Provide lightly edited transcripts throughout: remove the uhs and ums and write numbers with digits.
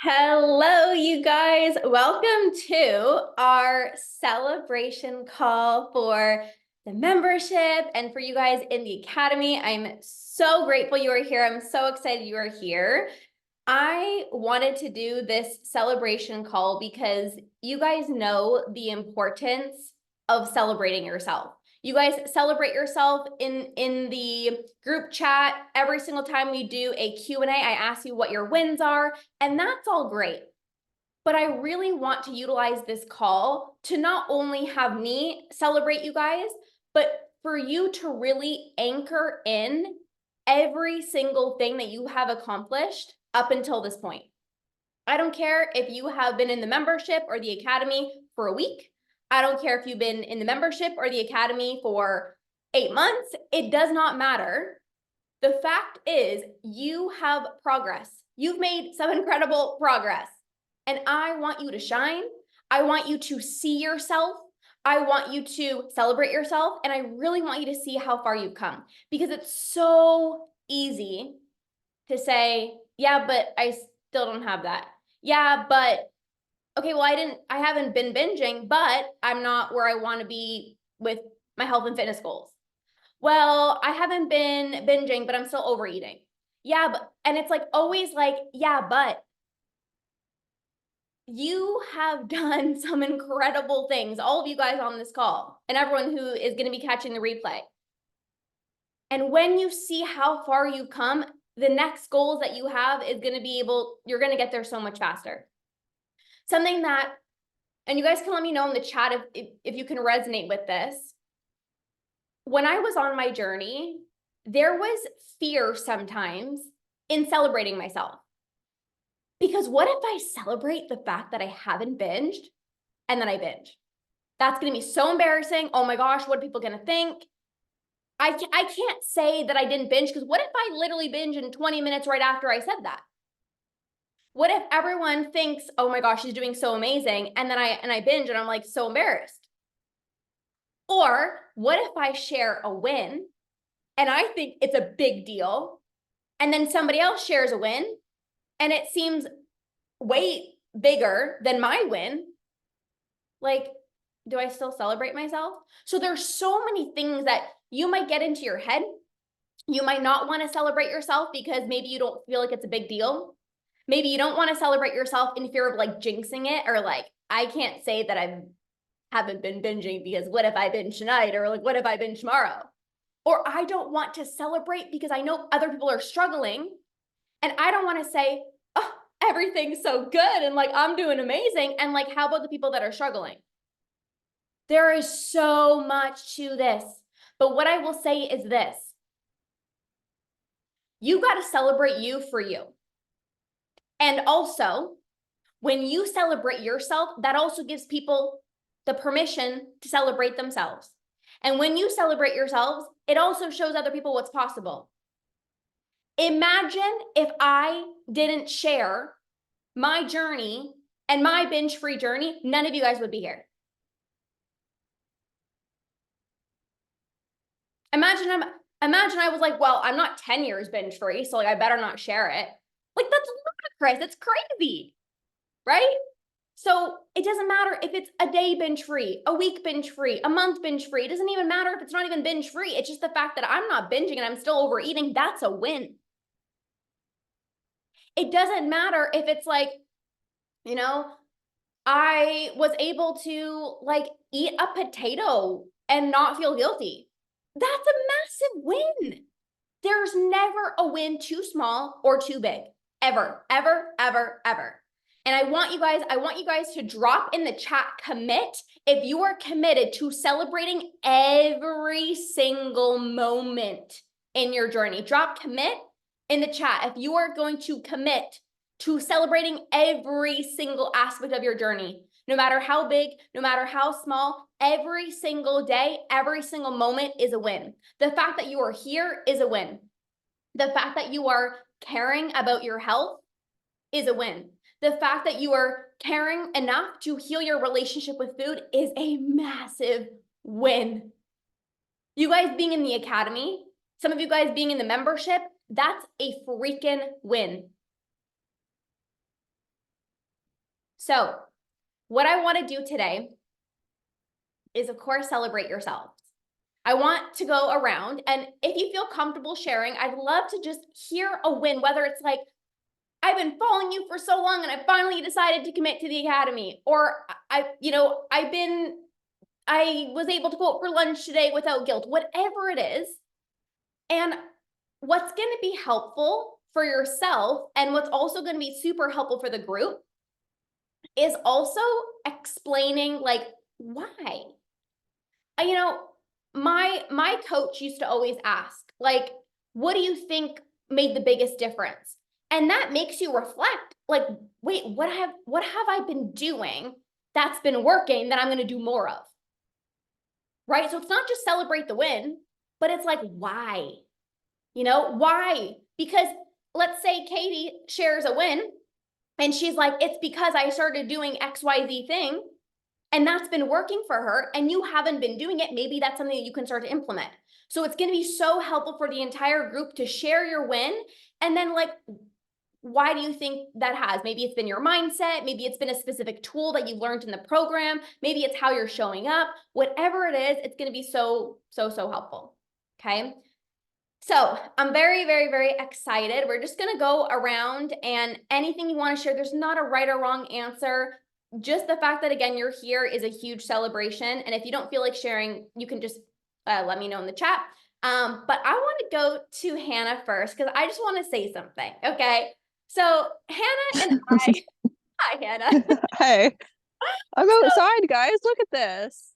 Hello, you guys. Welcome to our celebration call for the membership and for you guys in the academy. I'm so grateful you are here. I'm so excited you are here. I wanted to do this celebration call because you guys know the importance of celebrating yourself. You guys celebrate yourself in the group chat. Every single time we do a Q&A, I ask you what your wins are, and that's all great. But I really want to utilize this call to not only have me celebrate you guys, but for you to really anchor in every single thing that you have accomplished up until this point. I don't care if you have been in the membership or the academy for a week. I don't care if you've been in the membership or the academy for 8 months. It does not matter. The fact is, you have progress. You've made some incredible progress. And I want you to shine. I want you to see yourself. I want you to celebrate yourself. And I really want you to see how far you've come. Because it's so easy to say, yeah, but I still don't have that. Yeah, but okay, well, I haven't been binging, but I'm not where I want to be with my health and fitness goals. Well, I haven't been binging, but I'm still overeating. Yeah, but, and it's like always like, yeah, but you have done some incredible things, all of you guys on this call, and everyone who is going to be catching the replay. And when you see how far you've come, the next goals that you have is going to be you're going to get there so much faster. Something that, and you guys can let me know in the chat if you can resonate with this. When I was on my journey, there was fear sometimes in celebrating myself. Because what if I celebrate the fact that I haven't binged and then I binge? That's going to be so embarrassing. Oh my gosh, what are people going to think? I can't say that I didn't binge, because what if I literally binge in 20 minutes right after I said that? What if everyone thinks, oh my gosh, she's doing so amazing, and then I binge and I'm like so embarrassed? Or what if I share a win and I think it's a big deal, and then somebody else shares a win and it seems way bigger than my win? Like, do I still celebrate myself? So there's so many things that you might get into your head. You might not want to celebrate yourself because maybe you don't feel like it's a big deal. Maybe you don't want to celebrate yourself in fear of like jinxing it, or like, I can't say that I haven't been binging because what if I binge tonight, or like, what if I binge tomorrow? Or I don't want to celebrate because I know other people are struggling, and I don't want to say, oh, everything's so good and like I'm doing amazing, and like, how about the people that are struggling? There is so much to this. But what I will say is this: you got to celebrate you for you. And also, when you celebrate yourself, that also gives people the permission to celebrate themselves. And when you celebrate yourselves, it also shows other people what's possible. Imagine if I didn't share my journey and my binge-free journey, none of you guys would be here. Imagine I was like, well, I'm not 10 years binge-free, so like I better not share it. Like, that's ludicrous. It's crazy, right? So it doesn't matter if it's a day binge-free, a week binge-free, a month binge-free. It doesn't even matter if it's not even binge-free. It's just the fact that I'm not binging and I'm still overeating. That's a win. It doesn't matter if it's like, you know, I was able to like eat a potato and not feel guilty. That's a massive win. There's never a win too small or too big, ever, ever, ever, ever. And I want you guys to drop in the chat, commit, if you are committed to celebrating every single moment in your journey. Drop commit in the chat if you are going to commit to celebrating every single aspect of your journey. No matter how big, no matter how small, every single day, every single moment is a win. The fact that you are here is a win. The fact that you are caring about your health is a win. The fact that you are caring enough to heal your relationship with food is a massive win. You guys being in the academy, some of you guys being in the membership, that's a freaking win. So what I want to do today is, of course, celebrate yourselves. I want to go around, and if you feel comfortable sharing, I'd love to just hear a win, whether it's like, I've been following you for so long and I finally decided to commit to the academy, or I was able to go out for lunch today without guilt, whatever it is. And what's going to be helpful for yourself, and what's also going to be super helpful for the group, is also explaining like why. My coach used to always ask, like, what do you think made the biggest difference? And that makes you reflect, like, wait, what have I been doing that's been working that I'm going to do more of? Right? So it's not just celebrate the win, but it's like, why? Why? Because let's say Katie shares a win and she's like, it's because I started doing XYZ thing. And that's been working for her, and you haven't been doing it. Maybe that's something that you can start to implement. So it's going to be so helpful for the entire group to share your win. And then, like, why do you think that has? Maybe it's been your mindset. Maybe it's been a specific tool that you've learned in the program. Maybe it's how you're showing up. Whatever it is, it's going to be so helpful. Okay. So I'm very, very, very excited. We're just going to go around, and anything you want to share, there's not a right or wrong answer. Just the fact that, again, you're here is a huge celebration. And if you don't feel like sharing, you can just let me know in the chat. But I want to go to Hannah first, because I just want to say something. Okay. So Hannah and I, hi, Hannah. Hey, I'm outside, guys. Look at this.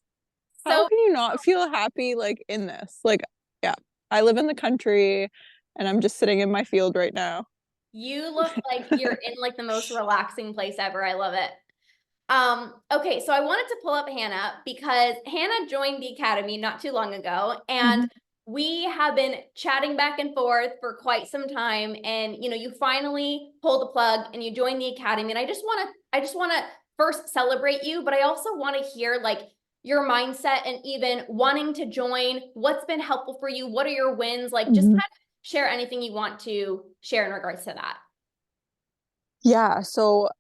How So can you not feel happy like in this? Like, yeah, I live in the country and I'm just sitting in my field right now. you look like you're in like the most relaxing place ever. I love it. Okay, so I wanted to pull up Hannah because Hannah joined the academy not too long ago, and Mhm. we have been chatting back and forth for quite some time. And you finally pulled the plug and you joined the academy. And I just want to first celebrate you, but I also want to hear like your mindset, and even wanting to join. What's been helpful for you? What are your wins? Like, just Mhm. kind of share anything you want to share in regards to that. Yeah, so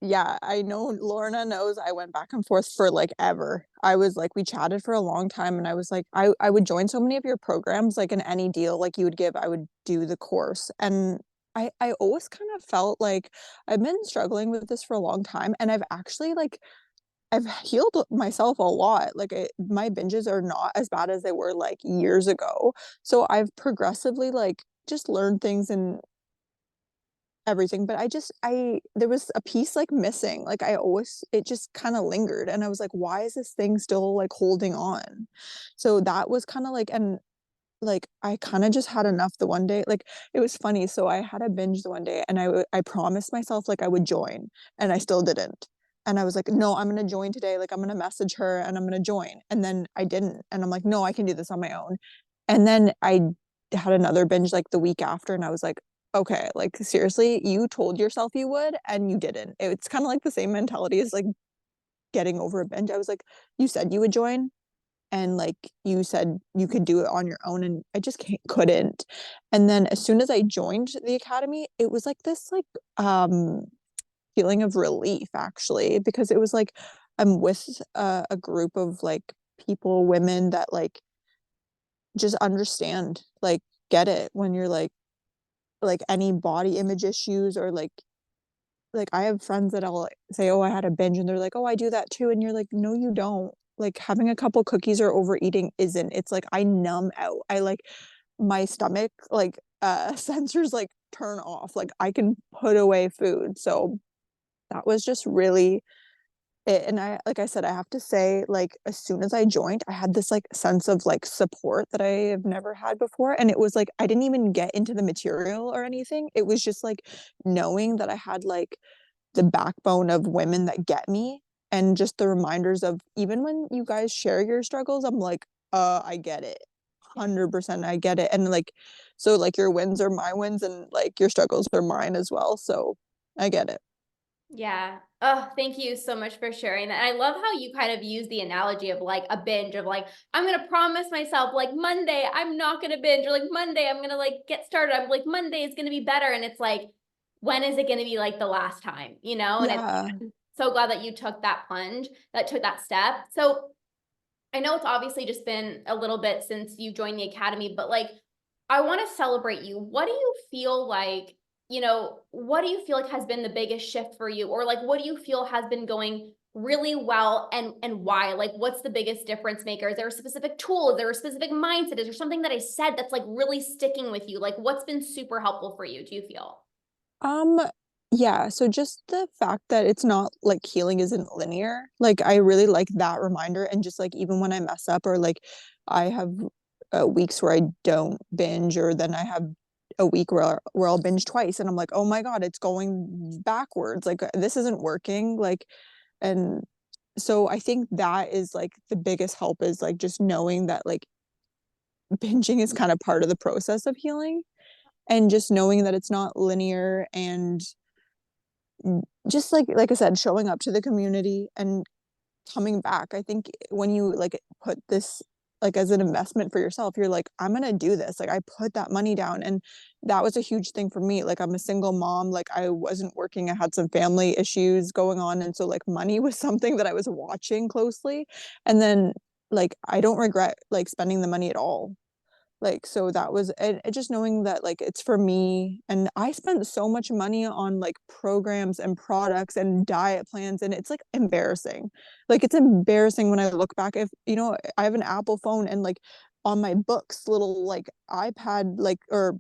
yeah, I know Lorna knows I went back and forth for like ever. I was like, we chatted for a long time and I was like, I would join so many of your programs, like in any deal like you would give, I would do the course. And I always kind of felt like I've been struggling with this for a long time and I've actually like I've healed myself a lot. Like my binges are not as bad as they were like years ago. So I've progressively like just learned things and everything, but I there was a piece like missing. Like I always it just kind of lingered and I was like, why is this thing still like holding on? So that was kind of like and like I kind of just had enough the one day. Like it was funny. So I had a binge the one day and I promised myself like I would join and I still didn't. And I was like, no, I'm gonna join today. Like I'm gonna message her and I'm gonna join. And then I didn't. And I'm like, no, I can do this on my own. And then I had another binge like the week after and I was like, okay, like seriously, you told yourself you would and you didn't. It's kind of like the same mentality as like getting over a binge. I was like, you said you would join and like you said you could do it on your own and I just couldn't. And then as soon as I joined the academy, it was like this like feeling of relief actually because it was like I'm with a group of like people, women that like just understand, like get it when you're like any body image issues or like I have friends that I'll say, "Oh, I had a binge," and they're like, "Oh, I do that too." And you're like, "No, you don't." Like having a couple cookies or overeating isn't. It's like I numb out. I like my stomach like sensors like turn off. Like I can put away food. So that was just really it. And I like I said, I have to say, like as soon as I joined, I had this like sense of like support that I have never had before. And it was like I didn't even get into the material or anything. It was just like knowing that I had like the backbone of women that get me and just the reminders of even when you guys share your struggles, I'm like, I get it. 100% I get it. And like so like your wins are my wins and like your struggles are mine as well. So I get it. Yeah. Oh, thank you so much for sharing that. I love how you kind of use the analogy of like a binge of like, I'm going to promise myself like Monday, I'm not going to binge, or like Monday, I'm going to like get started. I'm like, Monday is going to be better. And it's like, when is it going to be like the last time, And Yeah. so glad that you took that plunge, that took that step. So I know it's obviously just been a little bit since you joined the academy, but like, I want to celebrate you. What do you feel like, what do you feel like has been the biggest shift for you? Or like, what do you feel has been going really well and why? Like, what's the biggest difference maker? Is there a specific tool? Is there a specific mindset? Is there something that I said that's like really sticking with you? Like, what's been super helpful for you, do you feel? Um, yeah, so just the fact that it's not like healing isn't linear, like I really like that reminder. And just like even when I mess up or like I have weeks where I don't binge, or then I have a week where I'll binge twice and I'm like, oh my God, it's going backwards. Like this isn't working. Like, and so I think that is like the biggest help, is like just knowing that like binging is kind of part of the process of healing, and just knowing that it's not linear, and just like I said, showing up to the community and coming back. I think when you like put this like as an investment for yourself, you're like, I'm gonna do this. Like I put that money down, and that was a huge thing for me. Like I'm a single mom, like I wasn't working, I had some family issues going on, and so like money was something that I was watching closely. And then like I don't regret like spending the money at all. Like so that was, and just knowing that like it's for me. And I spent so much money on like programs and products and diet plans, and it's like embarrassing. Like it's embarrassing when I look back. If I have an Apple phone, and like on my books little like iPad like or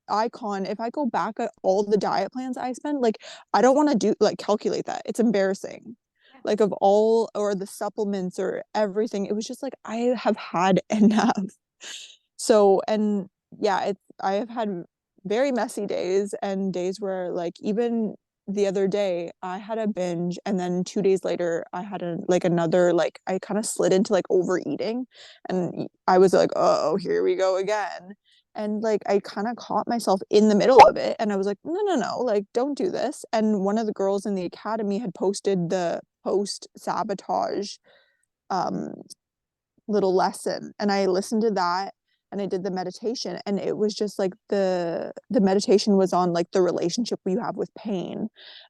icon, if I go back at all the diet plans I spent, like I don't want to do like calculate that. It's embarrassing. Yeah. Like of all, or the supplements or everything, it was just like I have had enough. So, and yeah, I have had very messy days, and days where like even the other day I had a binge, and then 2 days later I had another, like I kind of slid into like overeating, and I was like, oh, here we go again. And like I kind of caught myself in the middle of it, and I was like, no, no, no, like don't do this. And one of the girls in the academy had posted the post sabotage um little lesson, and I listened to that, and I did the meditation, and it was just like the meditation was on like the relationship you have with pain.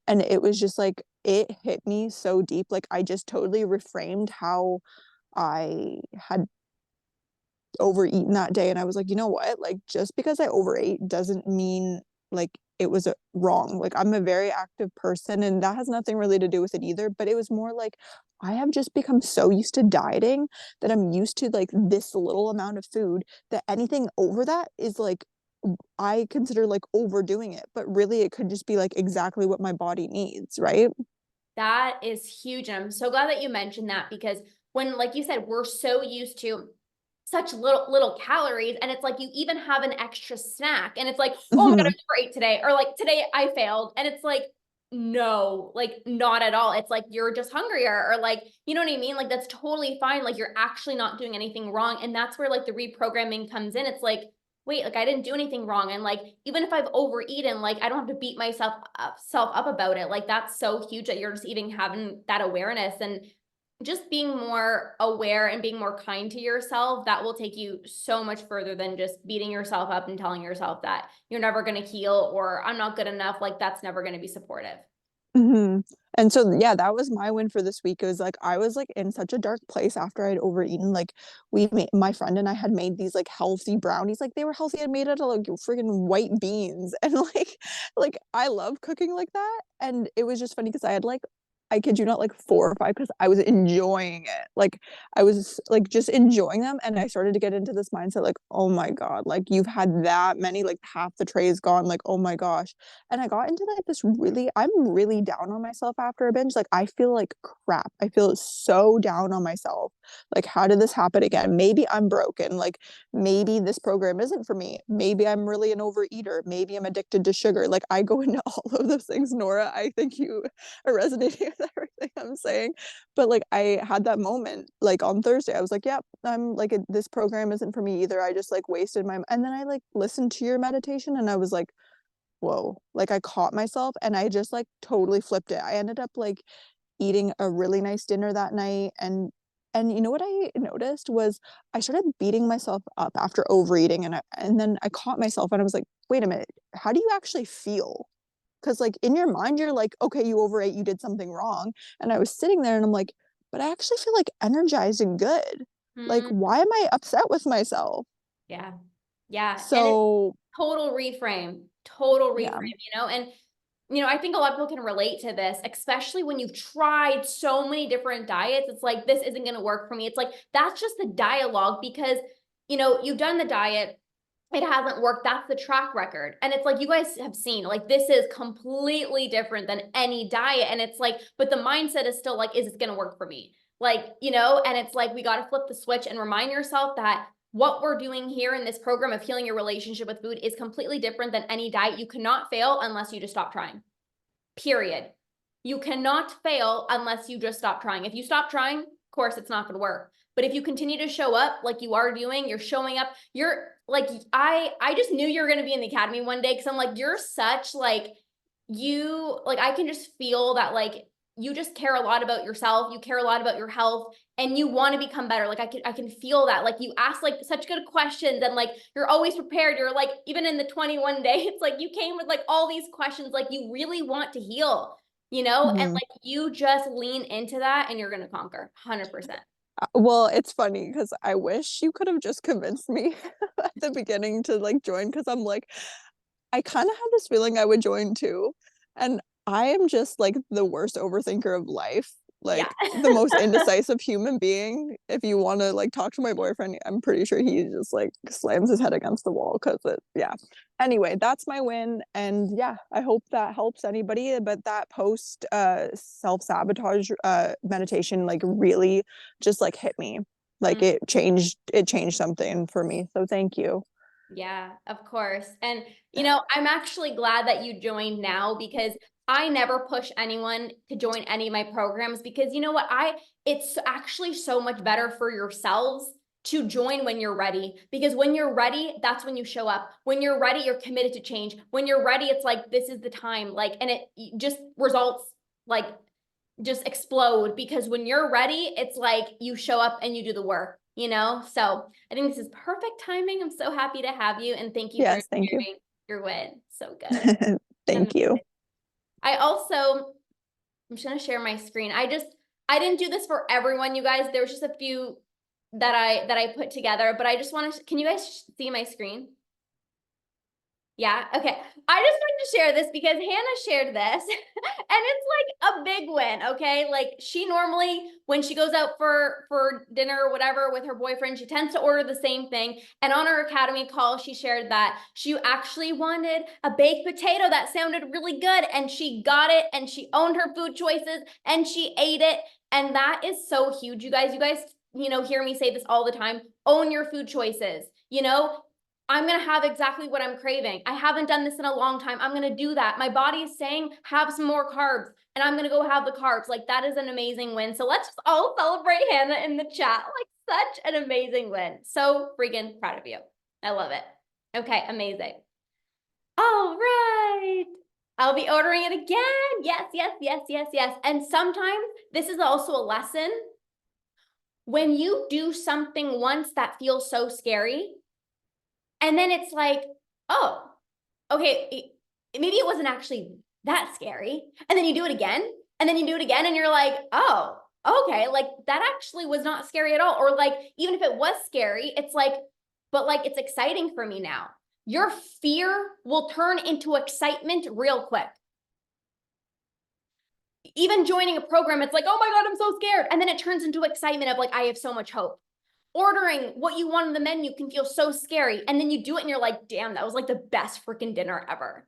And it was just like it hit me so deep. Like I just totally reframed how I had overeaten that day, and I was like, you know what, like just because I overate doesn't mean like it was wrong. Like I'm a very active person, and that has nothing really to do with it either. But it was more like I have just become so used to dieting that I'm used to like this little amount of food, that anything over that is like I consider like overdoing it, but really it could just be like exactly what my body needs, right? That is huge. And I'm so glad that you mentioned that because when, like you said, we're so used to such little calories, and it's like you even have an extra snack and it's like, oh my God, Hmm. I overate today, or like today I failed. And it's like, no, like not at all. It's like you're just hungrier, or like, you know what I mean? Like that's totally fine. Like you're actually not doing anything wrong. And that's where like the reprogramming comes in. It's like, wait, like I didn't do anything wrong. And like, even if I've overeaten, like I don't have to beat myself self up about it. Like that's so huge that you're just even having that awareness and just being more aware and being more kind to yourself. That will take you so much further than just beating yourself up and telling yourself that you're never going to heal or I'm not good enough. Like that's never going to be supportive. Hmm. And so yeah, that was my win for this week. It was like I was like in such a dark place after I'd overeaten. Like my friend and I had made these like healthy brownies. Like they were healthy and made out of like freaking white beans. And like I love cooking like that. And it was just funny because I had like, I kid you not, like 4 or 5, because I was enjoying it. Like I was like just enjoying them. And I started to get into this mindset like, oh my God, like you've had that many, like half the tray is gone. Like, oh my gosh. And I got into like this really, I'm really down on myself after a binge. Like I feel like crap. I feel so down on myself. Like, how did this happen again? Maybe I'm broken. Like maybe this program isn't for me. Maybe I'm really an overeater. Maybe I'm addicted to sugar. Like I go into all of those things, Nora. I think you are resonating with everything I'm saying. But like I had that moment like on Thursday. I was like, yep, I'm like this program isn't for me either. I just like wasted my, and then I like listened to your meditation, and I was like, whoa, like I caught myself, and I just like totally flipped it. I ended up like eating a really nice dinner that night. And you know what I noticed was I started beating myself up after overeating, and then I caught myself, and I was like, wait a minute, how do you actually feel? Because like in your mind, you're like, okay, you overate, you did something wrong. And I was sitting there and I'm like, but I actually feel like energized and good. Like, Mm, why am I upset with myself? yeah. Yeah. And it's So total reframe, yeah. and I think a lot of people can relate to this, especially when you've tried so many different diets. It's like, this isn't going to work for me. It's like, that's just the dialogue because, you've done the diet. It hasn't worked. That's the track record. And it's like, you guys have seen, like, this is completely different than any diet. And it's like, but the mindset is still like, is it going to work for me? Like, and it's like, we got to flip the switch and remind yourself that what we're doing here in this program of healing your relationship with food is completely different than any diet. You cannot fail unless you just stop trying. Period. You cannot fail unless you just stop trying. If you stop trying, of course, it's not going to work. But if you continue to show up like you are doing, you're showing up, you're like, I just knew you were going to be in the academy one day. Cause I'm like, you're such like, I can just feel that like, you just care a lot about yourself. You care a lot about your health and you want to become better. Like I can feel that. Like you ask like such good questions and like, you're always prepared. You're like, even in the 21 day, it's like, you came with like all these questions, like you really want to heal, and Mhm. like you just lean into that and you're going to conquer 100%. Well, it's funny because I wish you could have just convinced me at the beginning to like join because I'm like, I kind of had this feeling I would join too. And I am just like the worst overthinker of life, Yeah. like the most indecisive human being. If you want to like talk to my boyfriend, I'm pretty sure he just like slams his head against the wall because yeah. Anyway, that's my win. And yeah, I hope that helps anybody. But that post self-sabotage meditation like really just like hit me. Like Mm. it changed something for me. So thank you. Yeah, of course. And, I'm actually glad that you joined now because I never push anyone to join any of my programs because you know what? It's actually so much better for yourselves to join when you're ready because when you're ready, that's when you show up. When you're ready, you're committed to change. When you're ready, it's like, this is the time. Like, and it just results like just explode because when you're ready, it's like you show up and you do the work. So I think this is perfect timing. I'm so happy to have you and thank you for Yes, thank you. sharing your win. So good. And Thank you. I also, I'm just gonna share my screen. I didn't do this for everyone, you guys. There was just a few that I put together, but I just want to, can you guys see my screen? Yeah. Okay. I just wanted to share this because Hannah shared this and it's like a big win. Okay. Like she normally, when she goes out for dinner or whatever with her boyfriend, she tends to order the same thing. And on her academy call, she shared that she actually wanted a baked potato that sounded really good. And she got it and she owned her food choices and she ate it. And that is so huge. You guys, hear me say this all the time. Own your food choices. I'm going to have exactly what I'm craving. I haven't done this in a long time. I'm going to do that. My body is saying, have some more carbs, and I'm going to go have the carbs. Like, that is an amazing win. So let's just all celebrate Hannah in the chat. Like, such an amazing win. So freaking proud of you. I love it. Okay, amazing. All right. I'll be ordering it again. Yes, yes, yes, yes, yes. And sometimes this is also a lesson. When you do something once that feels so scary, and then it's like, oh, okay, maybe it wasn't actually that scary. And then you do it again, and then you do it again, and you're like, oh, okay, like that actually was not scary at all. Or like, even if it was scary, it's like, but like it's exciting for me now. Your fear will turn into excitement real quick. Even joining a program, it's like, oh my God, I'm so scared. And then it turns into excitement of like, I have so much hope. Ordering what you want on the menu can feel so scary. And then you do it and you're like, damn, that was like the best freaking dinner ever.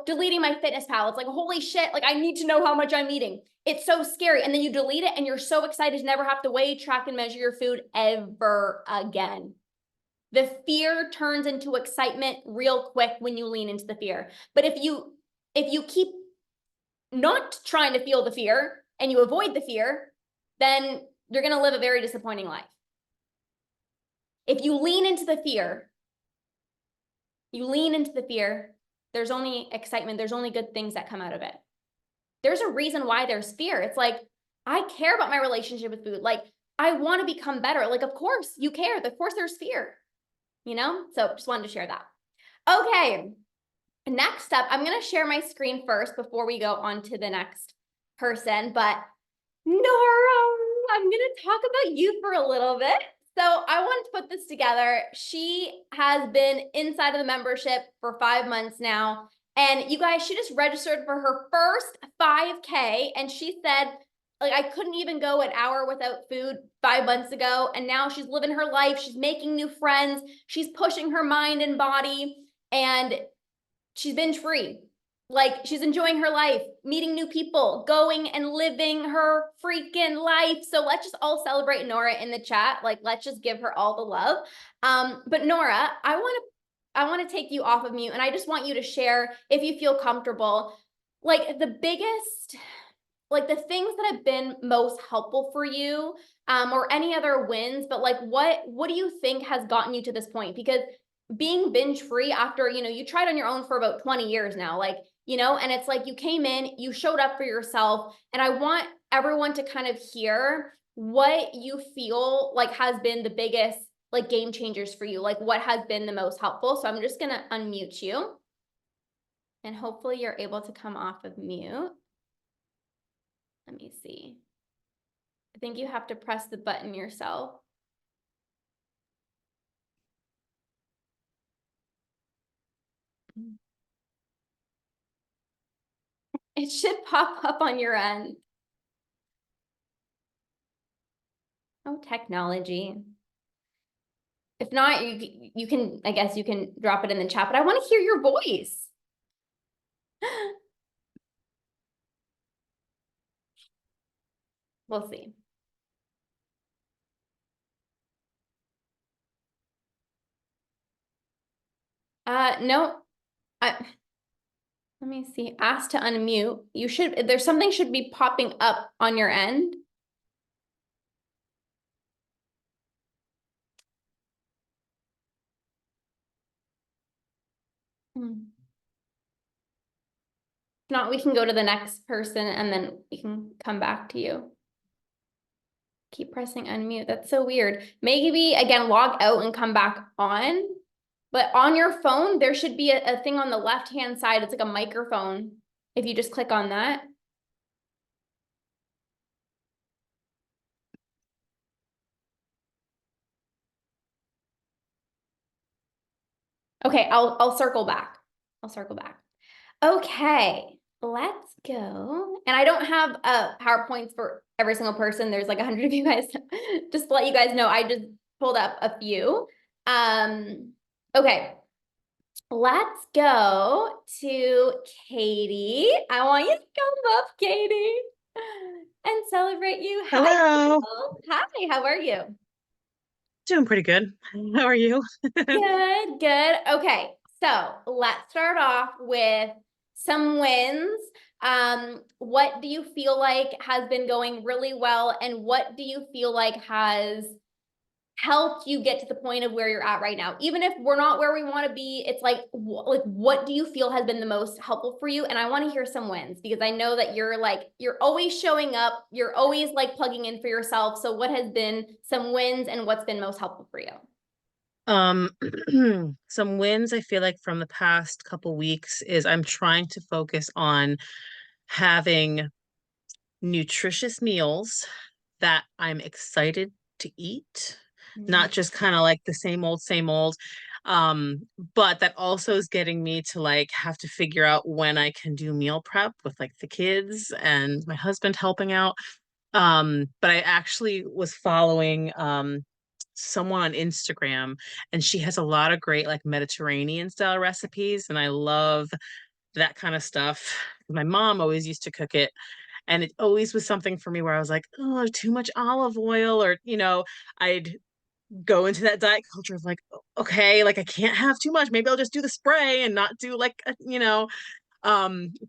Deleting my fitness pal. It's like, holy shit, like I need to know how much I'm eating. It's so scary. And then you delete it and you're so excited to never have to weigh, track, and measure your food ever again. The fear turns into excitement real quick when you lean into the fear. But if you keep not trying to feel the fear and you avoid the fear, then you're going to live a very disappointing life. If you lean into the fear, there's only excitement. There's only good things that come out of it. There's a reason why there's fear. It's like, I care about my relationship with food. Like, I want to become better. Like, of course you care. Of course there's fear, So just wanted to share that. Okay. Next up, I'm going to share my screen first before we go on to the next person. But Nora, I'm going to talk about you for a little bit. So I wanted to put this together. She has been inside of the membership for 5 months now. And you guys, she just registered for her first 5K. And she said, like, I couldn't even go an hour without food 5 months ago. And now she's living her life. She's making new friends. She's pushing her mind and body. And she's binge free. Like, she's enjoying her life, meeting new people, going and living her freaking life. So let's just all celebrate Nora in the chat. Like, let's just give her all the love. But Nora, I want to take you off of mute, and I just want you to share, if you feel comfortable, like the biggest, like the things that have been most helpful for you, or any other wins, but like what do you think has gotten you to this point? Because being binge free after, you tried on your own for about 20 years now, like, and it's like you came in, you showed up for yourself. And I want everyone to kind of hear what you feel like has been the biggest like game changers for you, like what has been the most helpful. So I'm just going to unmute you and hopefully you're able to come off of mute. Let me see. I think you have to press the button yourself. It should pop up on your end. Oh, technology. If not, you can, I guess you can drop it in the chat, but I want to hear your voice. We'll see. No, let me see. Ask to unmute. There's something should be popping up on your end. If not, we can go to the next person and then we can come back to you. Keep pressing unmute. That's so weird. Maybe again, log out and come back on. But on your phone, there should be a thing on the left-hand side. It's like a microphone. If you just click on that. Okay, I'll circle back. I'll circle back. Okay, let's go. And I don't have PowerPoints for every single person. There's like 100 of you guys. Just to let you guys know, I just pulled up a few. Okay, let's go to Katie. I want you to come up, Katie, and celebrate you. Hello. Hi, how are you? Doing pretty good. How are you? Good, good. Okay, so let's start off with some wins. What do you feel like has been going really well, and what do you feel like has helped you get to the point of where you're at right now? Even if we're not where we want to be, it's like what do you feel has been the most helpful for you? And I want to hear some wins, because I know that you're always showing up, you're always like plugging in for yourself. So what has been some wins and what's been most helpful for you? Some wins I feel like from the past couple weeks is I'm trying to focus on having nutritious meals that I'm excited to eat, not just kind of like the same old, same old. But that also is getting me to like have to figure out when I can do meal prep with like the kids and my husband helping out. But I actually was following someone on Instagram, and she has a lot of great like Mediterranean style recipes, and I love that kind of stuff. My mom always used to cook it, and it always was something for me where I was like, oh, too much olive oil, or I'd go into that diet culture of like, okay, like I can't have too much. Maybe I'll just do the spray and not do like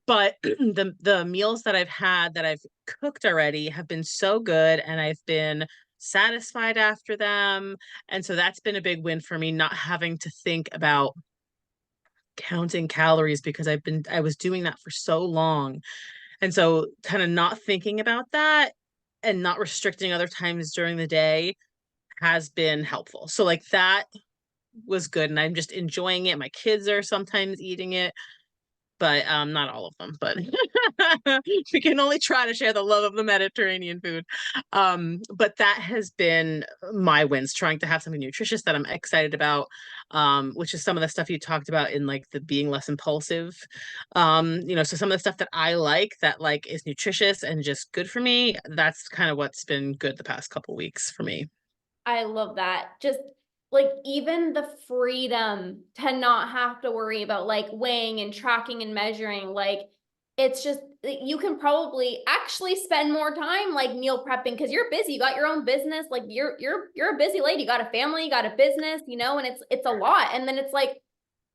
but the meals that I've had that I've cooked already have been so good, and I've been satisfied after them. And so that's been a big win for me, not having to think about counting calories, because I was doing that for so long. And so kind of not thinking about that and not restricting other times during the day has been helpful. So like that was good, and I'm just enjoying it. My kids are sometimes eating it. but not all of them, but we can only try to share the love of the Mediterranean food. But that has been my wins, trying to have something nutritious that I'm excited about, which is some of the stuff you talked about in like the being less impulsive. So some of the stuff that I like that like is nutritious and just good for me, that's kind of what's been good the past couple weeks for me. I love that. Just like even the freedom to not have to worry about like weighing and tracking and measuring, like it's just you can probably actually spend more time like meal prepping because you're busy. You got your own business, like you're a busy lady. You got a family, you got a business, and it's a lot. And then it's like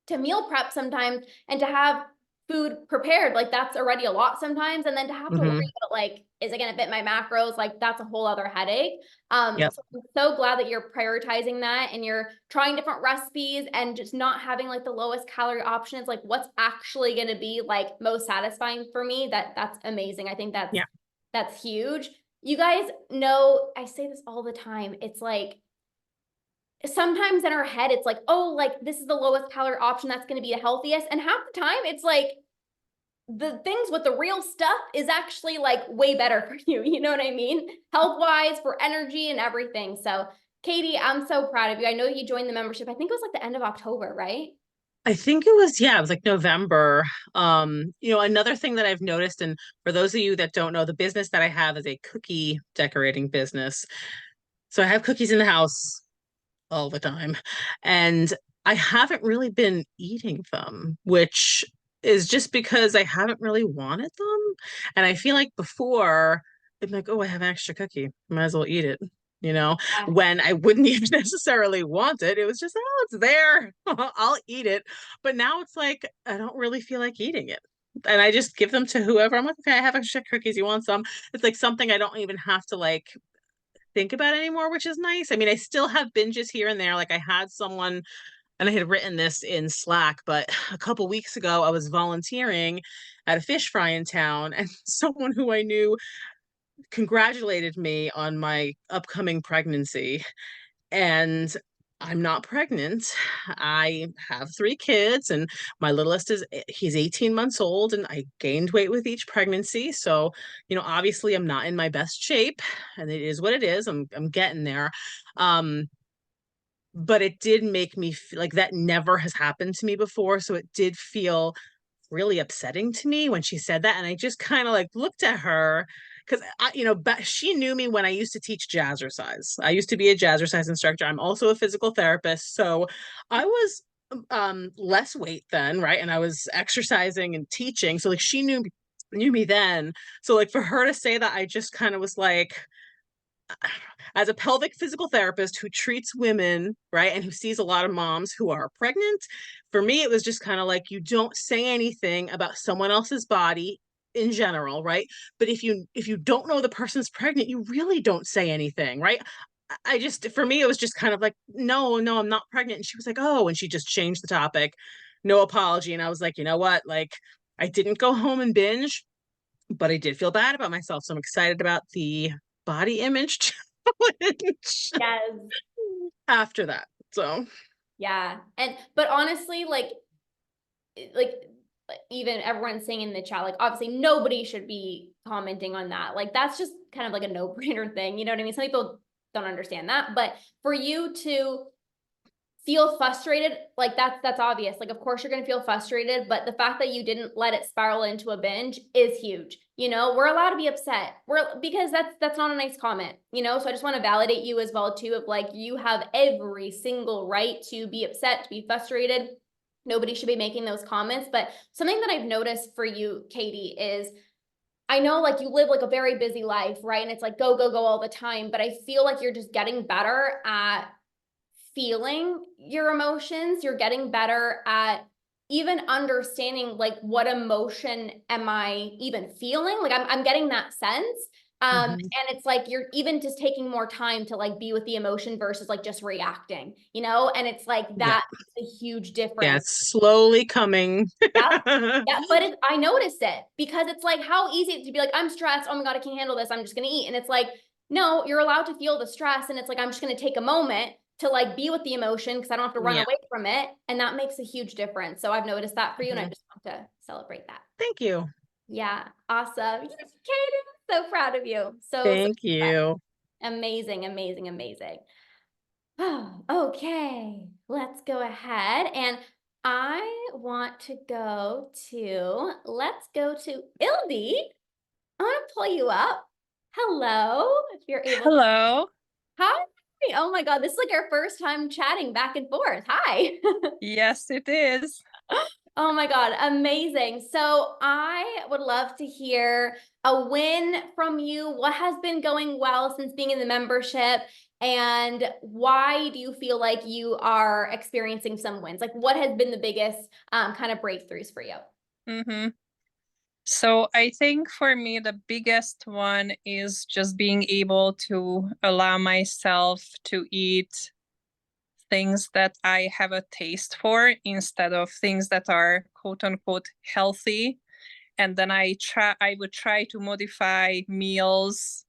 to meal prep sometimes and to have food prepared, like that's already a lot sometimes. And then to have to worry Hmm. about like, is it gonna fit my macros? Like that's a whole other headache. Yep. So I'm so glad that you're prioritizing that and you're trying different recipes and just not having like the lowest calorie options, like what's actually gonna be like most satisfying for me. That's amazing. I think Yeah. that's huge. You guys know, I say this all the time. It's like sometimes in our head, it's like, oh, like this is the lowest calorie option that's going to be the healthiest. And half the time, it's like the things with the real stuff is actually like way better for you. You know what I mean? Health wise, for energy and everything. So, Katie, I'm so proud of you. I know you joined the membership. I think it was like the end of October, right? I think it was, yeah, it was like November. Another thing that I've noticed, and for those of you that don't know, the business that I have is a cookie decorating business. So I have cookies in the house all the time. And I haven't really been eating them, which is just because I haven't really wanted them. And I feel like before, I'm like, oh, I have an extra cookie. Might as well eat it. Yeah. When I wouldn't even necessarily want it. It was just, oh, it's there. I'll eat it. But now it's like, I don't really feel like eating it. And I just give them to whoever. I'm like, okay, I have extra cookies. You want some? It's like something I don't even have to like think about anymore, which is nice. I mean, I still have binges here and there. Like I had someone, and I had written this in Slack, but a couple weeks ago I was volunteering at a fish fry in town, and someone who I knew congratulated me on my upcoming pregnancy. And I'm not pregnant. I have 3 kids, and my littlest he's 18 months old, and I gained weight with each pregnancy. So, obviously I'm not in my best shape, and it is what it is. I'm getting there. But it did make me feel like that never has happened to me before. So it did feel really upsetting to me when she said that. And I just kind of like looked at her because she knew me when I used to teach jazzercise. I used to be a jazzercise instructor. I'm also a physical therapist. So I was less weight then, right? And I was exercising and teaching. So like she knew me then. So like for her to say that, I just kind of was like, as a pelvic physical therapist who treats women, right, and who sees a lot of moms who are pregnant, for me, it was just kind of like you don't say anything about someone else's body in general, right? But if you don't know the person's pregnant, you really don't say anything, right? I just, for me, it was just kind of like, no, I'm not pregnant. And she was like, oh, and she just changed the topic, no apology. And I was like, you know what? Like, I didn't go home and binge, but I did feel bad about myself. So I'm excited about the body image challenge Yes. after that. So Yeah. But honestly, like even everyone saying in the chat, like obviously nobody should be commenting on that. Like that's just kind of like a no-brainer thing. You know what I mean? Some people don't understand that, but for you to feel frustrated, like that's obvious. Like of course you're gonna feel frustrated, but the fact that you didn't let it spiral into a binge is huge. We're allowed to be upset. Because that's not a nice comment, So I just want to validate you as well too, of like you have every single right to be upset, to be frustrated. Nobody should be making those comments. But something that I've noticed for you, Katie, is I know like you live like a very busy life, right? And it's like go, go, go all the time. But I feel like you're just getting better at feeling your emotions. You're getting better at even understanding like what emotion am I even feeling? Like I'm getting that sense. And it's like you're even just taking more time to like be with the emotion versus like just reacting, and it's like yeah, that makes a huge yeah, difference. it's slowly coming. Yeah. Yeah, but I noticed it because it's like how easy it to be like, I'm stressed. Oh my God, I can't handle this. I'm just going to eat. And it's like, no, you're allowed to feel the stress. And it's like, I'm just going to take a moment to like be with the emotion because I don't have to run Yeah. away from it. And that makes a huge difference. So I've noticed that for you, and I Mhm. just want to celebrate that. Thank you. Yeah, awesome. Yes, Kaden, so proud of you. So Thank proud. you. Amazing, amazing, amazing. Oh, okay, let's go ahead. And I want to let's go to Ildi. I want to pull you up. Hello, if you're able to. Hello. Hi. Oh my God, this is like our first time chatting back and forth. Hi. Yes, it is. Oh my God, amazing. So I would love to hear a win from you. What has been going well since being in the membership? And why do you feel like you are experiencing some wins? Like, what has been the biggest kind of breakthroughs for you? Mm-hmm. So I think for me, the biggest one is just being able to allow myself to eat things that I have a taste for instead of things that are quote unquote healthy. And then I would try to modify meals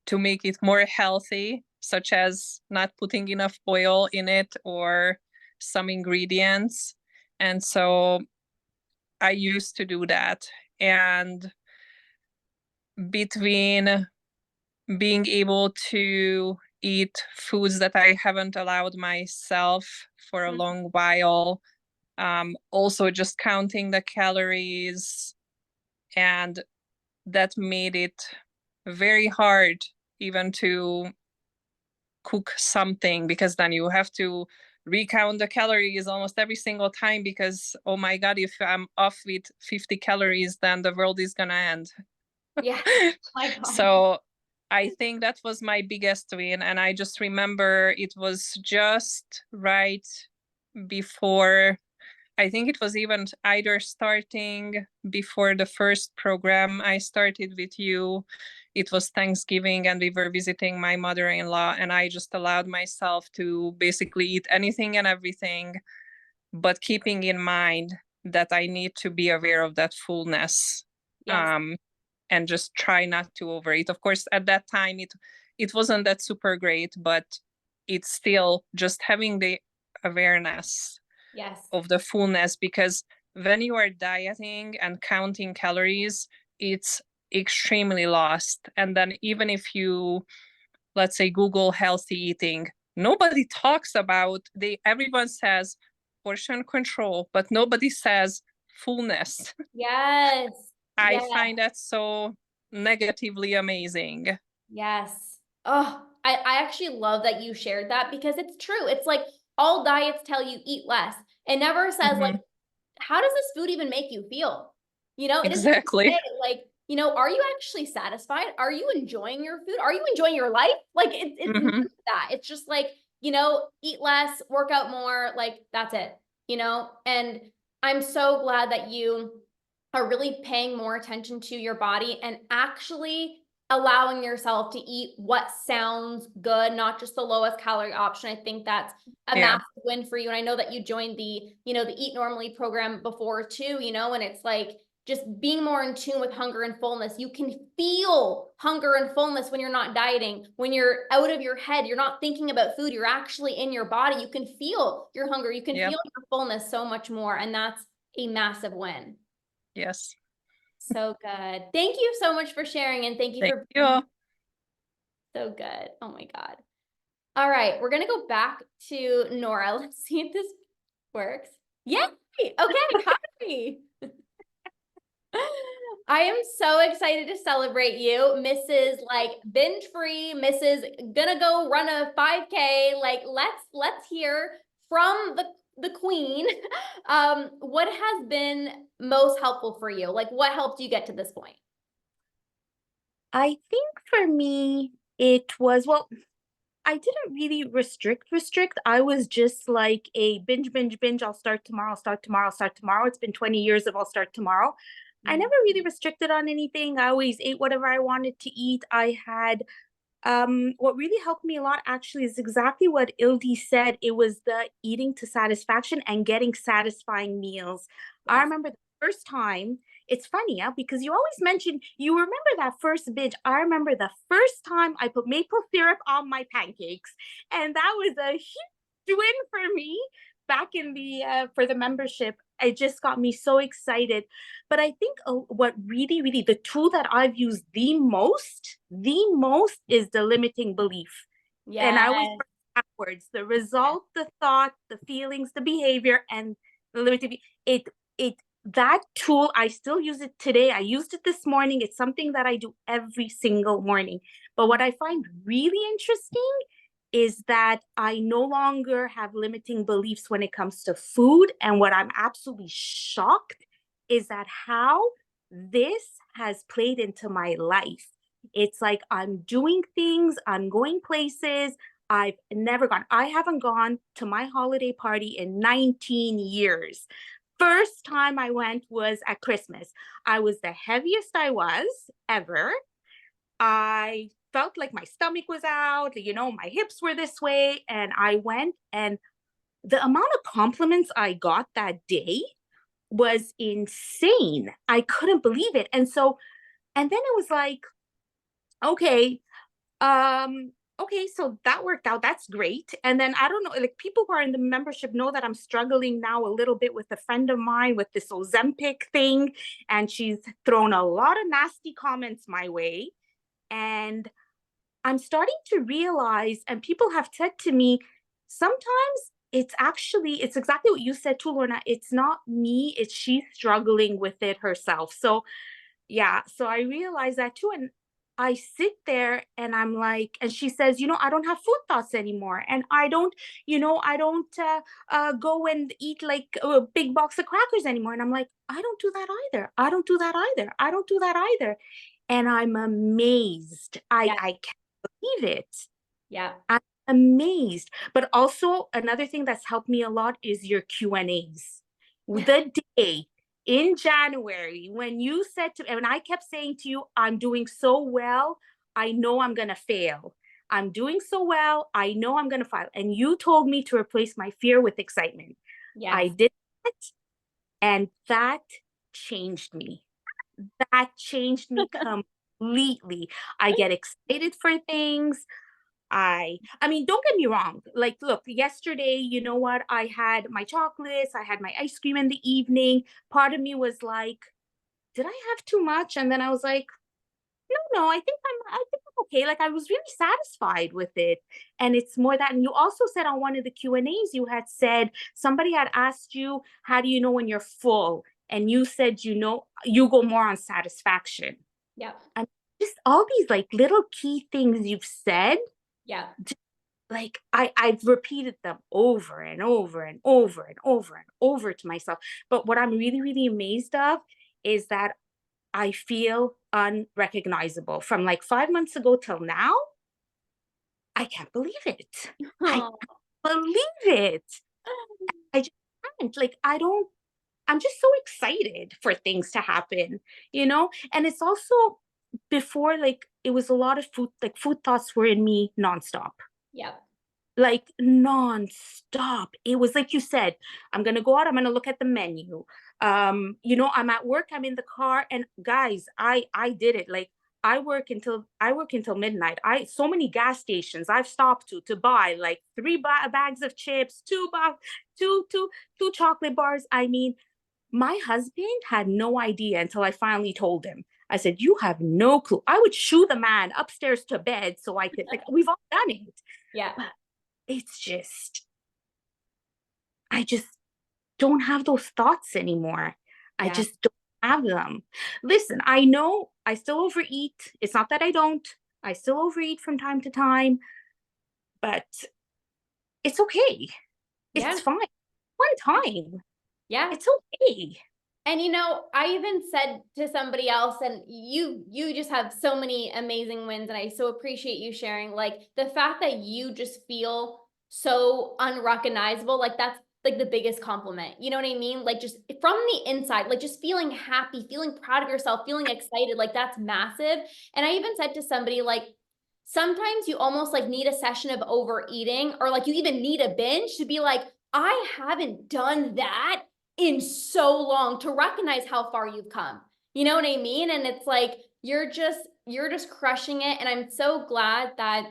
to make it more healthy, such as not putting enough oil in it or some ingredients. And so I used to do that. And between being able to eat foods that I haven't allowed myself for a long while, also just counting the calories, and that made it very hard even to cook something, because then you have to recount the calories almost every single time, because oh my God, if I'm off with 50 calories, then the world is gonna end. Yeah. My God. So I think that was my biggest win. And I just remember it was just right before, I think it was even either starting before the first program I started with you. It was Thanksgiving and we were visiting my mother-in-law, and I just allowed myself to basically eat anything and everything, but keeping in mind that I need to be aware of that fullness. Yes. And just try not to overeat. Of course, at that time, it wasn't that super great, but it's still just having the awareness Yes. of the fullness, because when you are dieting and counting calories, it's extremely lost. And then even if you, let's say, Google healthy eating, nobody talks about, everyone says portion control, but nobody says fullness. Yes. I Yes. find that so negatively amazing. Yes. Oh, I actually love that you shared that because it's true. It's like all diets tell you eat less. It never says like, Mhm. how does this food even make you feel? You know, it doesn't even Exactly. say like, you know, are you actually satisfied? Are you enjoying your food? Are you enjoying your life? Like it's none Mhm. of that. It's just like, you know, eat less, work out more, like that's it, you know? And I'm so glad that you are really paying more attention to your body and actually allowing yourself to eat what sounds good, not just the lowest calorie option. I think that's a Yeah. massive win for you. And I know that you joined the, you know, the Eat Normally program before too, you know, and it's like just being more in tune with hunger and fullness. You can feel hunger and fullness when you're not dieting, when you're out of your head, you're not thinking about food, you're actually in your body. You can feel your hunger, you can Yep. feel your fullness so much more. And that's a massive win. Yes. So good. Thank you so much for sharing, and thank you Thank for you. so good. Oh my God. All right, we're gonna go back to Nora. Let's see if this works. Yay! Okay, hi. I am so excited to celebrate you, Mrs. like binge free, Mrs. gonna go run a 5K. Like let's hear from the queen. What has been most helpful for you? Like what helped you get to this point? I think for me, it was, well, I didn't really restrict. I was just like a binge. I'll start tomorrow, start tomorrow, start tomorrow. It's been 20 years of I'll start tomorrow. I never really restricted on anything. I always ate whatever I wanted to eat. I had what really helped me a lot actually is exactly what Ildi said. It was the eating to satisfaction and getting satisfying meals. I Yes. remember the first time it's funny, because you always mention, you remember that first binge. I remember the first time I put maple syrup on my pancakes, and that was a huge win for me back in the for the membership. It just got me so excited. But I think what really, really, the tool that I've used the most is the limiting belief. And I always Yes. backwards: the result, the thought, the feelings, the behavior, and the limiting. It that tool, I still use it today. I used it this morning. It's something that I do every single morning. But what I find really interesting is that I no longer have limiting beliefs when it comes to food. And what I'm absolutely shocked is that how this has played into my life. It's like I'm doing things, I'm going places. I haven't gone to my holiday party in 19 years. First time I went was at Christmas. I was the heaviest I was ever. I felt like my stomach was out, my hips were this way. And I went, and the amount of compliments I got that day was insane. I couldn't believe it. And then it was like, okay, okay, so that worked out. That's great. And then I don't know, like, people who are in the membership know that I'm struggling now a little bit with a friend of mine with this Ozempic thing. And she's thrown a lot of nasty comments my way. And I'm starting to realize, and people have said to me, sometimes it's exactly what you said too, Lorna. It's not me, it's she's struggling with it herself. So yeah, so I realize that too. And I sit there and I'm like, and she says, I don't have food thoughts anymore. And I don't go and eat like a big box of crackers anymore. And I'm like, I don't do that either. I don't do that either. I don't do that either. And I'm amazed. Yeah. I can't believe it. Yeah. I'm amazed. But also another thing that's helped me a lot is your Q&As. The day in January when you said to, and I kept saying to you, I'm doing so well, I know I'm gonna fail. I'm doing so well, I know I'm gonna fail. And you told me to replace my fear with excitement. Yes. I did that, and that changed me. That changed me completely. I get excited for things. I mean, don't get me wrong. Like, look, yesterday, you know what? I had my chocolates, I had my ice cream in the evening. Part of me was like, did I have too much? And then I was like, no, I think I'm okay. Like, I was really satisfied with it. And it's more that, and you also said on one of the Q&As, you had said, somebody had asked you, how do you know when you're full? And you said, you go more on satisfaction. Yeah. And just all these like little key things you've said. Yeah. Like I've repeated them over and over and over and over and over to myself. But what I'm really, really amazed of is that I feel unrecognizable from like 5 months ago till now. I can't believe it. I Oh, can't believe it. I just can't. Like, I'm just so excited for things to happen, And it's also before, like, it was a lot of food, like food thoughts were in me nonstop. yeah. Like nonstop. It was like you said, I'm gonna go out, I'm gonna look at the menu. I'm at work, I'm in the car, and guys, I did it. Like, I work until midnight. So many gas stations I've stopped to buy like three bags of chips, two chocolate bars. I mean, my husband had no idea until I finally told him. I said, you have no clue. I would shoo the man upstairs to bed so I could, like, we've all done it. Yeah. It's just, I just don't have those thoughts anymore. I Yeah. just don't have them. Listen, I know I still overeat. It's not that I don't. I still overeat from time to time, but it's okay. Yeah. It's fine. One time. Yeah. It's okay. And I even said to somebody else, and you just have so many amazing wins, and I so appreciate you sharing, like, the fact that you just feel so unrecognizable, like, that's like the biggest compliment. You know what I mean? Like, just from the inside, like, just feeling happy, feeling proud of yourself, feeling excited, like, that's massive. And I even said to somebody, like, sometimes you almost like need a session of overeating, or like you even need a binge to be like, I haven't done that in so long, to recognize how far you've come. You know what I mean? And it's like, you're just crushing it. And I'm so glad that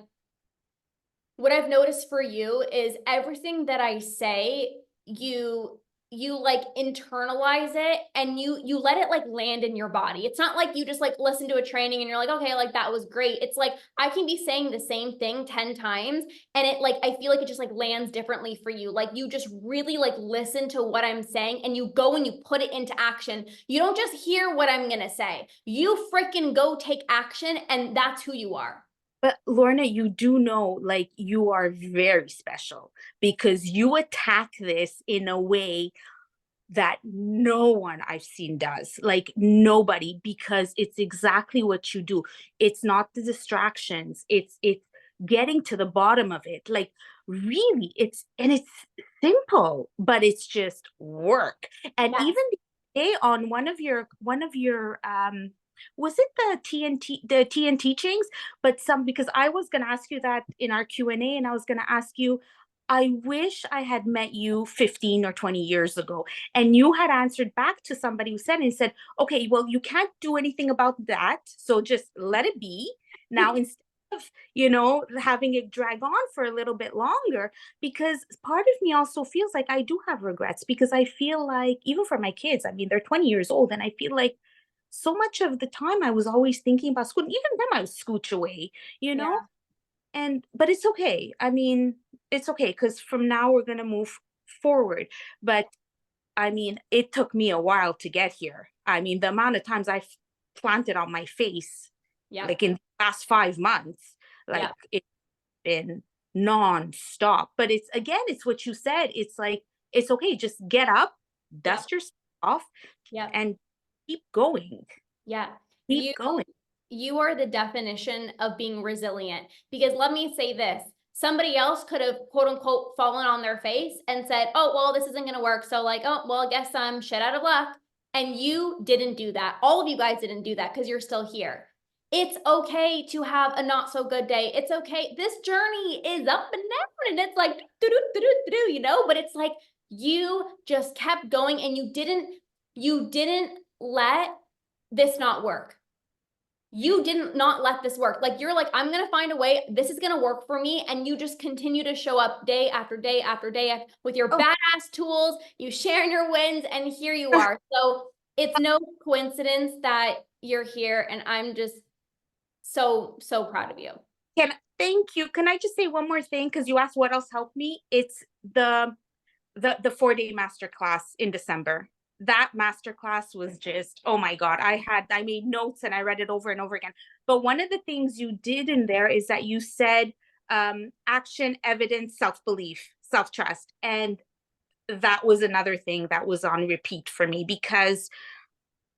what I've noticed for you is everything that I say, you like internalize it and you let it like land in your body. It's not like you just like listen to a training and you're like, okay, like that was great. It's like I can be saying the same thing 10 times and it like I feel like it just like lands differently for you. Like you just really like listen to what I'm saying and you go and you put it into action. You don't just hear what I'm gonna say. You freaking go take action, and that's who you are. But Lorna, you do know, like, you are very special because you attack this in a way that no one I've seen does. Like, nobody, because it's exactly what you do. It's not the distractions. It's getting to the bottom of it. Like, really, it's simple, but it's just work. And Yes. even today on one of your was it the TN teachings? But because I was going to ask you that in our Q&A, and I was going to ask you, I wish I had met you 15 or 20 years ago. And you had answered back to somebody who said, okay, well, you can't do anything about that. So just let it be. Now, instead of, having it drag on for a little bit longer, because part of me also feels like I do have regrets, because I feel like, even for my kids, I mean, they're 20 years old, and I feel like so much of the time I was always thinking about school. Even then I would scooch away, Yeah. but it's okay. I mean, it's okay, because from now we're going to move forward. But I mean, it took me a while to get here. I mean, the amount of times I've planted on my face, Yeah. like in the past 5 months, like Yeah. it's been non-stop. But it's what you said. It's like, it's okay. Just get up, dust yourself off, Yeah. and keep going. Yeah. Keep going. You are the definition of being resilient, because let me say this, somebody else could have quote unquote fallen on their face and said, oh, well, this isn't going to work. So like, oh, well, I guess I'm shit out of luck. And you didn't do that. All of you guys didn't do that because you're still here. It's okay to have a not so good day. It's okay. This journey is up and down and it's like, but it's like, you just kept going and you didn't let this not work. You didn't not let this work. Like, you're like, I'm going to find a way. This is going to work for me. And you just continue to show up day after day after day with your badass tools, you sharing your wins, and here you are. So it's no coincidence that you're here. And I'm just so, so proud of you. Thank you. Can I just say one more thing? Because you asked what else helped me. It's the 4-day masterclass in December. That masterclass was just, oh my God. I made notes and I read it over and over again. But one of the things you did in there is that you said action, evidence, self-belief, self-trust. And that was another thing that was on repeat for me, because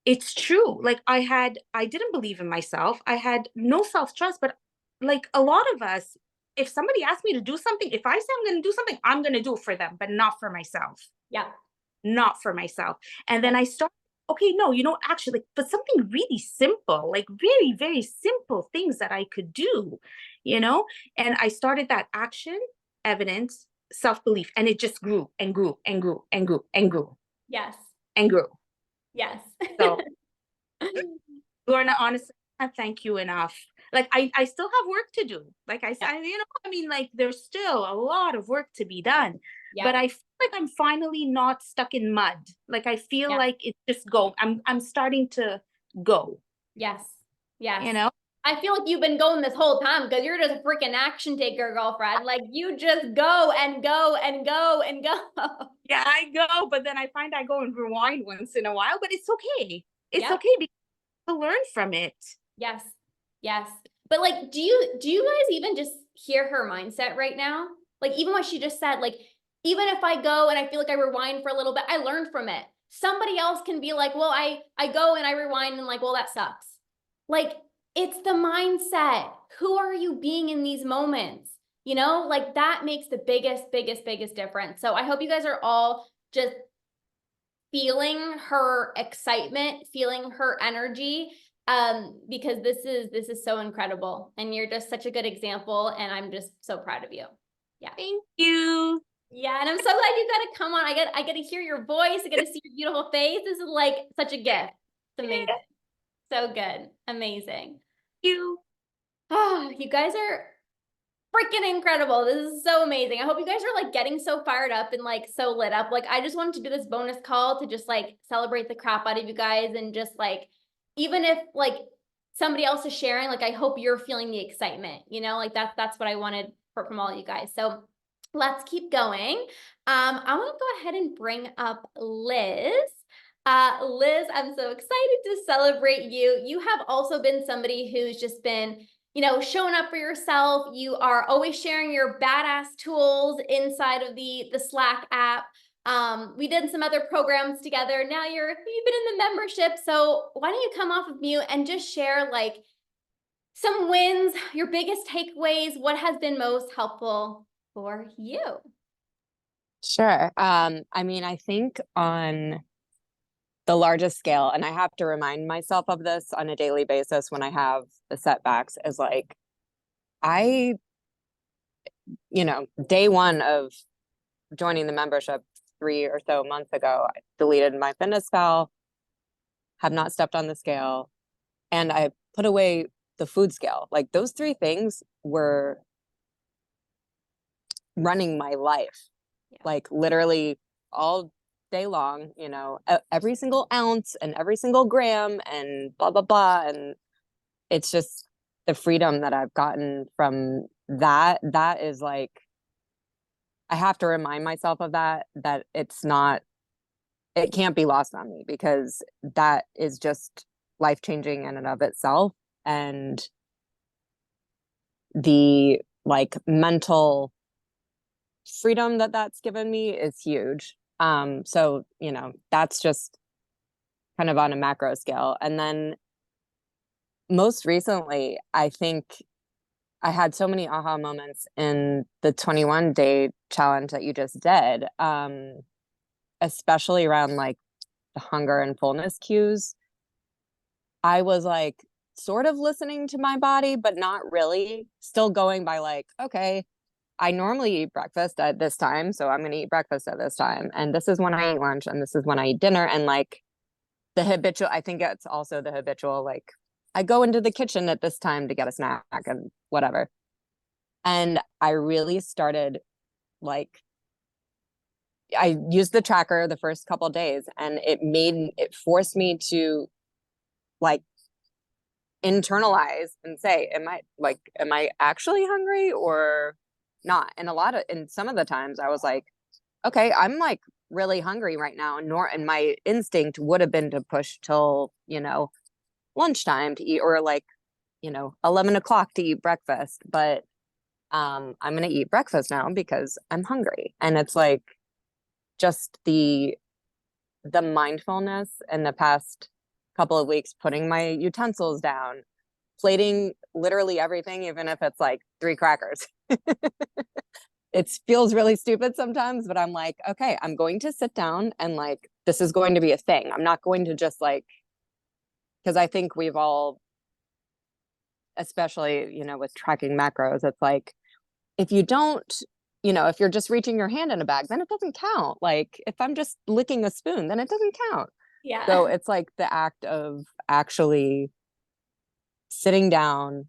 it's true. Like, I didn't believe in myself. I had no self-trust. But like a lot of us, if somebody asked me to do something, if I say I'm going to do something, I'm going to do it for them, but not for myself. Yeah. Not for myself. And then I started, okay, no, actually, but something really simple, like very, very simple things that I could do, and I started that action, evidence, self-belief, and it just grew and grew and grew and grew and grew. Yes. And grew. Yes. So, Lorna, honestly, I can't thank you enough. Like, I still have work to do. Like I said, I mean, like, there's still a lot of work to be done. Yeah. But I feel like I'm finally not stuck in mud. Like, I feel like it's just go. I'm starting to go. Yes. Yes. I feel like you've been going this whole time, because you're just a freaking action taker, girlfriend. Like, you just go and go and go and go. Yeah, I go, but then I find I go and rewind once in a while, but it's okay. It's okay, because to learn from it. Yes. Yes. But like, do you guys even just hear her mindset right now? Like, even what she just said, like, even if I go and I feel like I rewind for a little bit, I learned from it. Somebody else can be like, well, I go and I rewind and like, well, that sucks. Like, it's the mindset. Who are you being in these moments? Like, that makes the biggest difference. So I hope you guys are all just feeling her excitement, feeling her energy, because this is so incredible, and you're just such a good example, and I'm just so proud of you. Yeah. Thank you. Yeah, and I'm so glad you got to come on. I get to hear your voice. I get to see your beautiful face. This is like such a gift. It's amazing. So good. Amazing. You. Oh, you guys are freaking incredible. This is so amazing. I hope you guys are like getting so fired up and like so lit up. Like I just wanted to do this bonus call to just like celebrate the crap out of you guys and just like, even if like somebody else is sharing, like I hope you're feeling the excitement, you know, like that's what I wanted from all you guys. So let's keep going. I want to go ahead and bring up Liz. Liz, I'm so excited to celebrate you. You have also been somebody who's just been, you know, showing up for yourself. You are always sharing your badass tools inside of the Slack app. We did some other programs together. Now you've been in the membership. So why don't you come off of mute and just share like some wins, your biggest takeaways, what has been most helpful for you? Sure. I mean, I think on the largest scale, and I have to remind myself of this on a daily basis when I have the setbacks, is like, day one of joining the membership 3 or so months ago, I deleted my fitness pal, have not stepped on the scale, and I put away the food scale. Like those 3 things were running my life, like literally all day long, every single ounce and every single gram and blah, blah, blah. And it's just the freedom that I've gotten from that. That is like, I have to remind myself of that it can't be lost on me, because that is just life-changing in and of itself. And the like mental freedom that's given me is huge. So, that's just kind of on a macro scale. And then most recently, I think I had so many aha moments in the 21-day challenge that you just did, especially around like the hunger and fullness cues. I was like sort of listening to my body, but not really, still going by like, okay, I normally eat breakfast at this time, so I'm going to eat breakfast at this time. And this is when I eat lunch, and this is when I eat dinner. And like I think it's also the habitual, like I go into the kitchen at this time to get a snack and whatever. And I really started like, I used the tracker the first couple of days, and it forced me to like internalize and say, am I actually hungry or not? And some of the times I was like, okay, I'm like really hungry right now. And my instinct would have been to push till, lunchtime to eat, or like, 11 o'clock to eat breakfast. But I'm going to eat breakfast now because I'm hungry. And it's like just the mindfulness in the past couple of weeks, putting my utensils down, plating literally everything, even if it's like 3 crackers. It feels really stupid sometimes, but I'm like, okay, I'm going to sit down and like, this is going to be a thing. I'm not going to just like, because I think we've all, especially, with tracking macros, it's like, if you don't, if you're just reaching your hand in a bag, then it doesn't count. Like if I'm just licking a spoon, then it doesn't count. Yeah. So it's like the act of actually sitting down,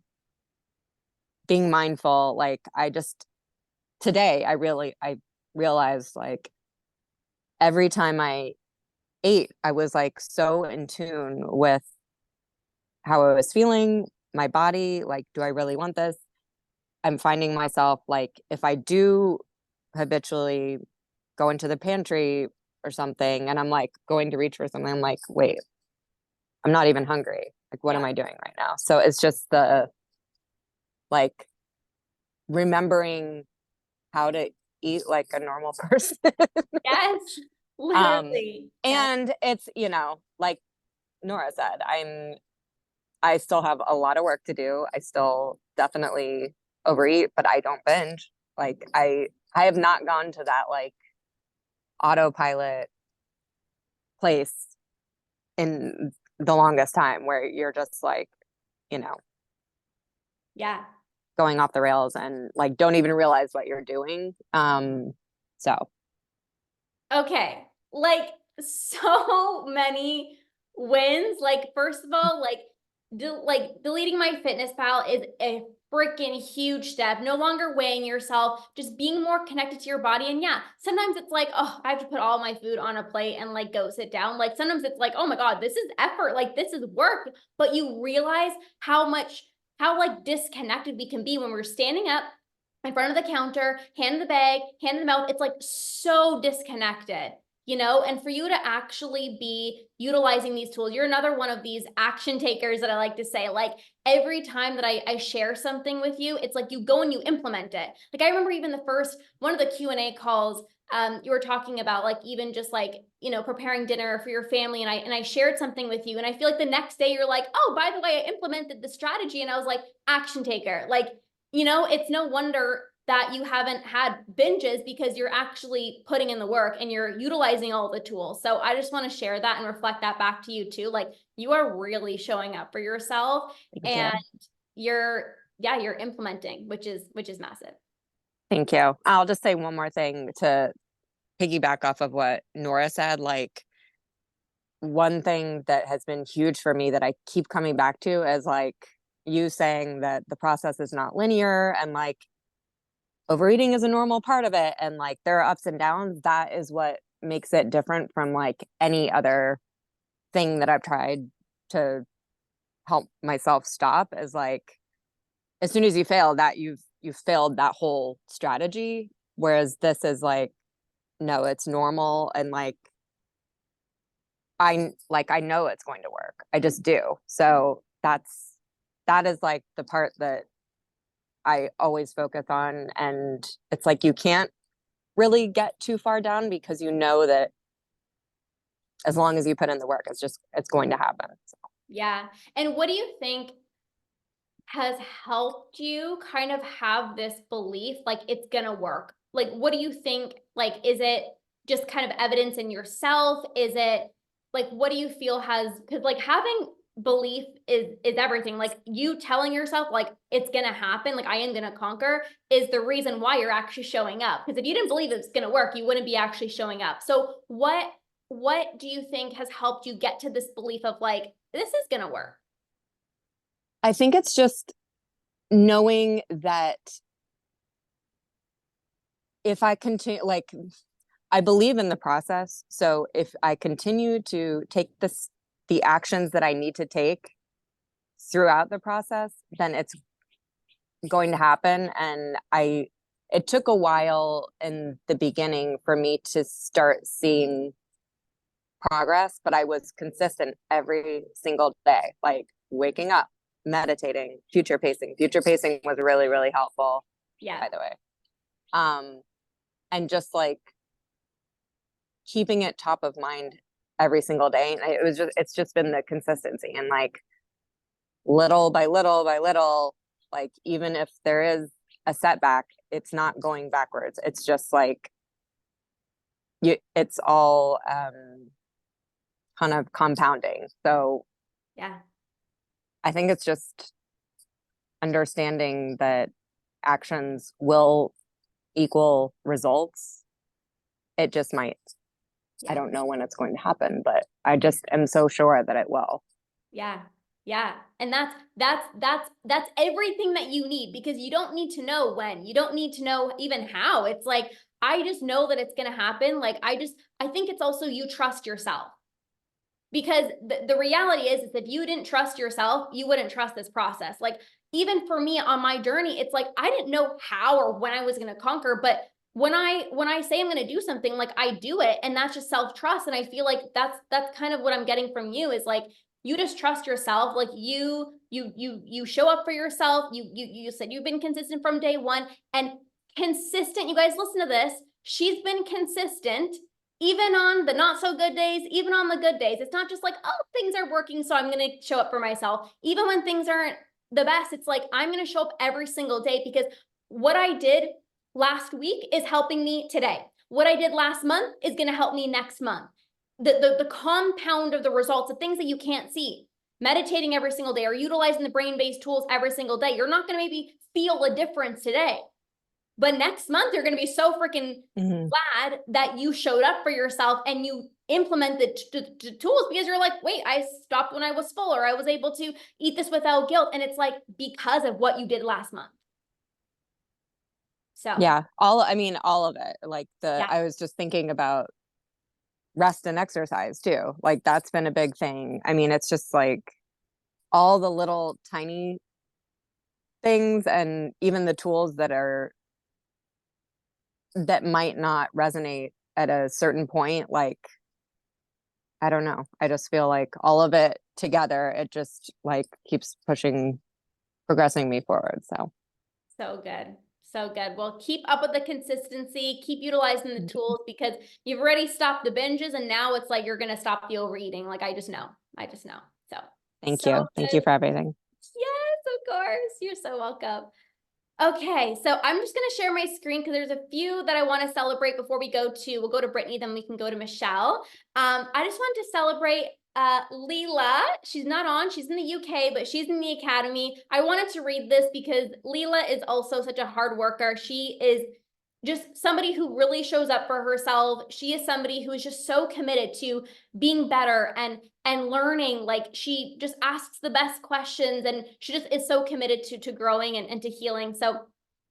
being mindful. Like today I realized like every time I ate, I was like so in tune with how I was feeling, my body, like, do I really want this? I'm finding myself like, if I do habitually go into the pantry or something and I'm like going to reach for something, I'm like, wait, I'm not even hungry. Like, what am I doing right now? So it's just the like remembering how to eat like a normal person. Yes, literally. And it's, like Nora said, I still have a lot of work to do. I still definitely overeat, but I don't binge. Like I have not gone to that like autopilot place in the longest time, where you're just like, Yeah. going off the rails and like don't even realize what you're doing. So Okay, like so many wins. Like, first of all, like deleting MyFitnessPal is a freaking huge step. No longer weighing yourself, just being more connected to your body. And yeah, sometimes it's like, oh, I have to put all my food on a plate and like go sit down. Like sometimes it's like, oh my God, this is effort. Like this is work. But you realize how like disconnected we can be when we're standing up in front of the counter, hand in the bag, hand in the mouth. It's like so disconnected. And for you to actually be utilizing these tools, you're another one of these action takers that I like to say, like every time that I share something with you, it's like you go and you implement it. Like I remember even one of the Q&A calls, you were talking about like, even just like, preparing dinner for your family. And I shared something with you. And I feel like the next day you're like, oh, by the way, I implemented the strategy. And I was like, action taker. Like, it's no wonder that you haven't had binges because you're actually putting in the work and you're utilizing all the tools. So I just want to share that and reflect that back to you too. Like you are really showing up for yourself and you're implementing, which is massive. Thank you. I'll just say one more thing to piggyback off of what Nora said. Like one thing that has been huge for me that I keep coming back to is like you saying that the process is not linear and like overeating is a normal part of it. And like there are ups and downs. That is what makes it different from like any other thing that I've tried to help myself stop, is like, as soon as you fail that, you've failed that whole strategy. Whereas this is like, no, it's normal. And like, I know it's going to work. I just do. So that is like the part that I always focus on. And it's like, you can't really get too far down because you know that as long as you put in the work, it's going to happen. So. Yeah. And what do you think has helped you kind of have this belief, like it's gonna work? Like, what do you think, like, is it just kind of evidence in yourself? Is it like, what do you feel because like having belief is everything. Like you telling yourself like it's gonna happen, like I am gonna conquer, is the reason why you're actually showing up. Because if you didn't believe it's gonna work, you wouldn't be actually showing up. So what do you think has helped you get to this belief of like, this is gonna work? I think it's just knowing that if I continue, like, I believe in the process. So if I continue to take the actions that I need to take throughout the process, then it's going to happen. And it took a while in the beginning for me to start seeing progress, but I was consistent every single day, like waking up, meditating, future pacing. Future pacing was really, really helpful. Yeah. By the way. And just like keeping it top of mind every single day. And it's just been the consistency and like little by little by little, like even if there is a setback, it's not going backwards. It's just like it's all kind of compounding. So yeah, I think it's just understanding that actions will equal results. It just might. yeah. I don't know when it's going to happen, but I just am so sure that it will. Yeah. Yeah. And that's everything that you need, because you don't need to know when, you don't need to know even how. It's like, I just know that it's going to happen. Like, I think it's also, you trust yourself, because the reality is if you didn't trust yourself, you wouldn't trust this process. Like, even for me on my journey, it's like, I didn't know how or when I was going to conquer, but when I say I'm going to do something, like I do it, and that's just self-trust. And I feel like that's kind of what I'm getting from you, is like, you just trust yourself. Like you show up for yourself. You said you've been consistent from day one, and consistent. You guys listen to this. She's been consistent even on the not so good days, even on the good days. It's not just like, oh, things are working, so I'm going to show up for myself. Even when things aren't the best, it's like, I'm going to show up every single day, because what I did last week is helping me today. What I did last month is going to help me next month. The compound of the results, the things that you can't see, meditating every single day or utilizing the brain-based tools every single day. You're not going to maybe feel a difference today, but next month you're going to be so freaking glad that you showed up for yourself and you implement the tools because you're like, wait, I stopped when I was full, or I was able to eat this without guilt. And it's like, because of what you did last month. So Yeah, I mean, all of it. Like Yeah. I was just thinking about rest and exercise too. Like that's been a big thing. I mean, it's just like all the little tiny things and even the tools that might not resonate at a certain point. Like, I don't know. I just feel like all of it together, it just like keeps progressing me forward. So good. So good. Well, keep up with the consistency, keep utilizing the tools, because you've already stopped the binges and now it's like you're going to stop the overeating. Like, I just know. So Thank so you. Thank you good. for everything. Yes, of course. You're so welcome. Okay, so I'm just going to share my screen because there's a few that I want to celebrate before we'll go to Brittany, then we can go to Michelle. I just wanted to celebrate Leela. She's not on, she's in the UK, but she's in the academy. I wanted to read this because Leela is also such a hard worker. She is just somebody who really shows up for herself. She is somebody who is just so committed to being better and learning. Like, she just asks the best questions, and she just is so committed to growing and to healing. So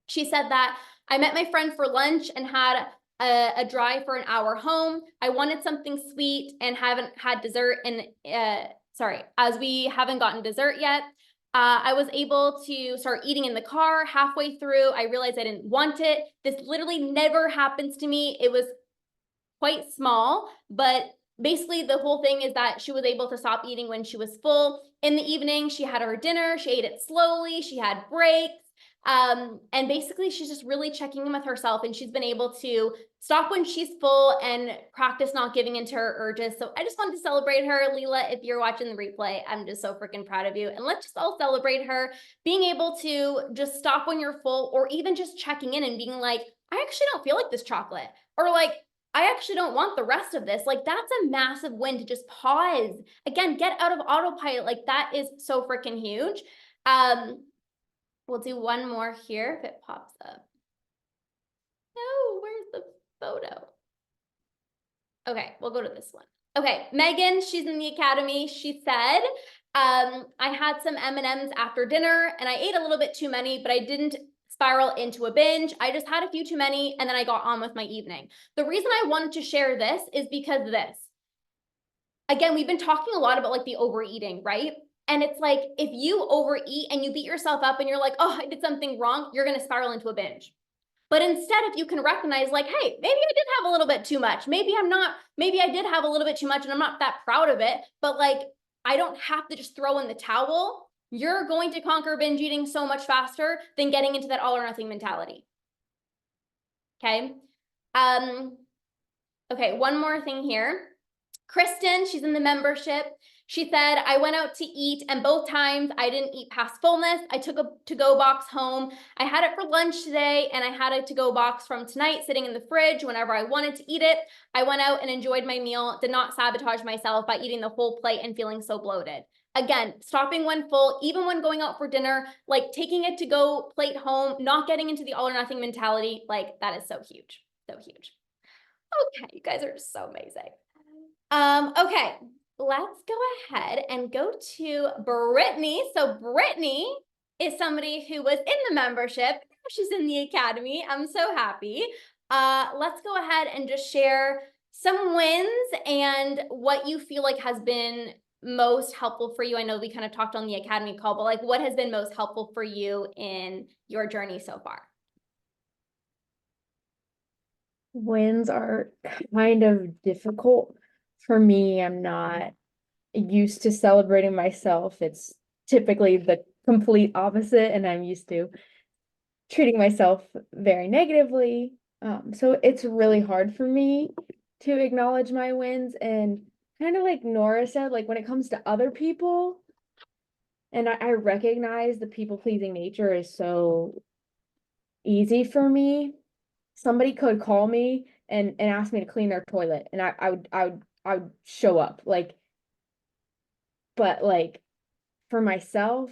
she said that I met my friend for lunch and had a drive for an hour home. I wanted something sweet and haven't had dessert, and as we haven't gotten dessert yet. I was able to start eating in the car. Halfway through, I realized I didn't want it. This literally never happens to me. It was quite small, but basically the whole thing is that she was able to stop eating when she was full. In the evening, she had her dinner. She ate it slowly. She had breaks. And basically she's just really checking in with herself, and she's been able to stop when she's full and practice not giving into her urges. So I just wanted to celebrate her. Leela, if you're watching the replay, I'm just so freaking proud of you. And let's just all celebrate her being able to just stop when you're full, or even just checking in and being like, I actually don't feel like this chocolate, or like, I actually don't want the rest of this. Like, that's a massive win to just pause. Again, get out of autopilot. Like, that is so freaking huge. We'll do one more here if it pops up. No, where's the photo? Okay, we'll go to this one. Okay, Megan, she's in the academy. She said, I had some M&Ms after dinner and I ate a little bit too many, but I didn't spiral into a binge. I just had a few too many and then I got on with my evening. The reason I wanted to share this is because of this. Again, we've been talking a lot about like the overeating, right? And it's like, if you overeat and you beat yourself up and you're like, oh, I did something wrong, you're going to spiral into a binge. But instead, if you can recognize like, hey, maybe I did have a little bit too much. Maybe I did have a little bit too much and I'm not that proud of it, but like, I don't have to just throw in the towel. You're going to conquer binge eating so much faster than getting into that all or nothing mentality. Okay. Okay, one more thing here. Kristen, she's in the membership. She said, I went out to eat and both times I didn't eat past fullness. I took a to-go box home. I had it for lunch today and I had a to-go box from tonight sitting in the fridge whenever I wanted to eat it. I went out and enjoyed my meal, did not sabotage myself by eating the whole plate and feeling so bloated. Again, stopping when full, even when going out for dinner, like taking a to-go plate home, not getting into the all or nothing mentality, like that is so huge, so huge. Okay, you guys are so amazing. Okay, let's go ahead and go to Brittany. So Brittany is somebody who was in the membership. She's in the academy. I'm so happy. Let's go ahead and just share some wins and what you feel like has been most helpful for you. I know we kind of talked on the academy call, but like, what has been most helpful for you in your journey so far? Wins are kind of difficult for me. I'm not used to celebrating myself. It's typically the complete opposite, and I'm used to treating myself very negatively. So it's really hard for me to acknowledge my wins, and kind of like Nora said, like when it comes to other people, and I recognize the people-pleasing nature is so easy for me. Somebody could call me and ask me to clean their toilet, and I would show up, like, but like for myself,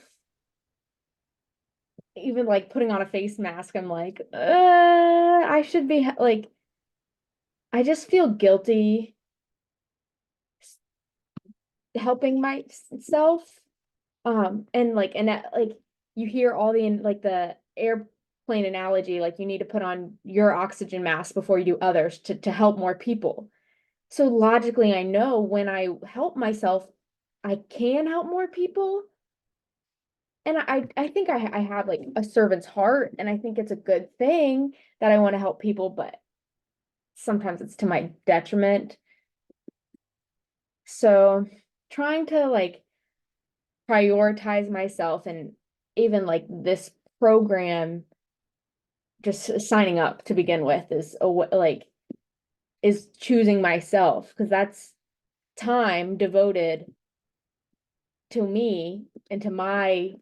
even like putting on a face mask, I'm like, I should be like, I just feel guilty helping myself. And like, like you hear all like the airplane analogy, like you need to put on your oxygen mask before you do others to help more people. So logically, I know when I help myself, I can help more people. And I think I have like a servant's heart, and I think it's a good thing that I want to help people, but sometimes it's to my detriment. So trying to like prioritize myself, and even like this program, just signing up to begin with is like is choosing myself, because that's time devoted to me and to my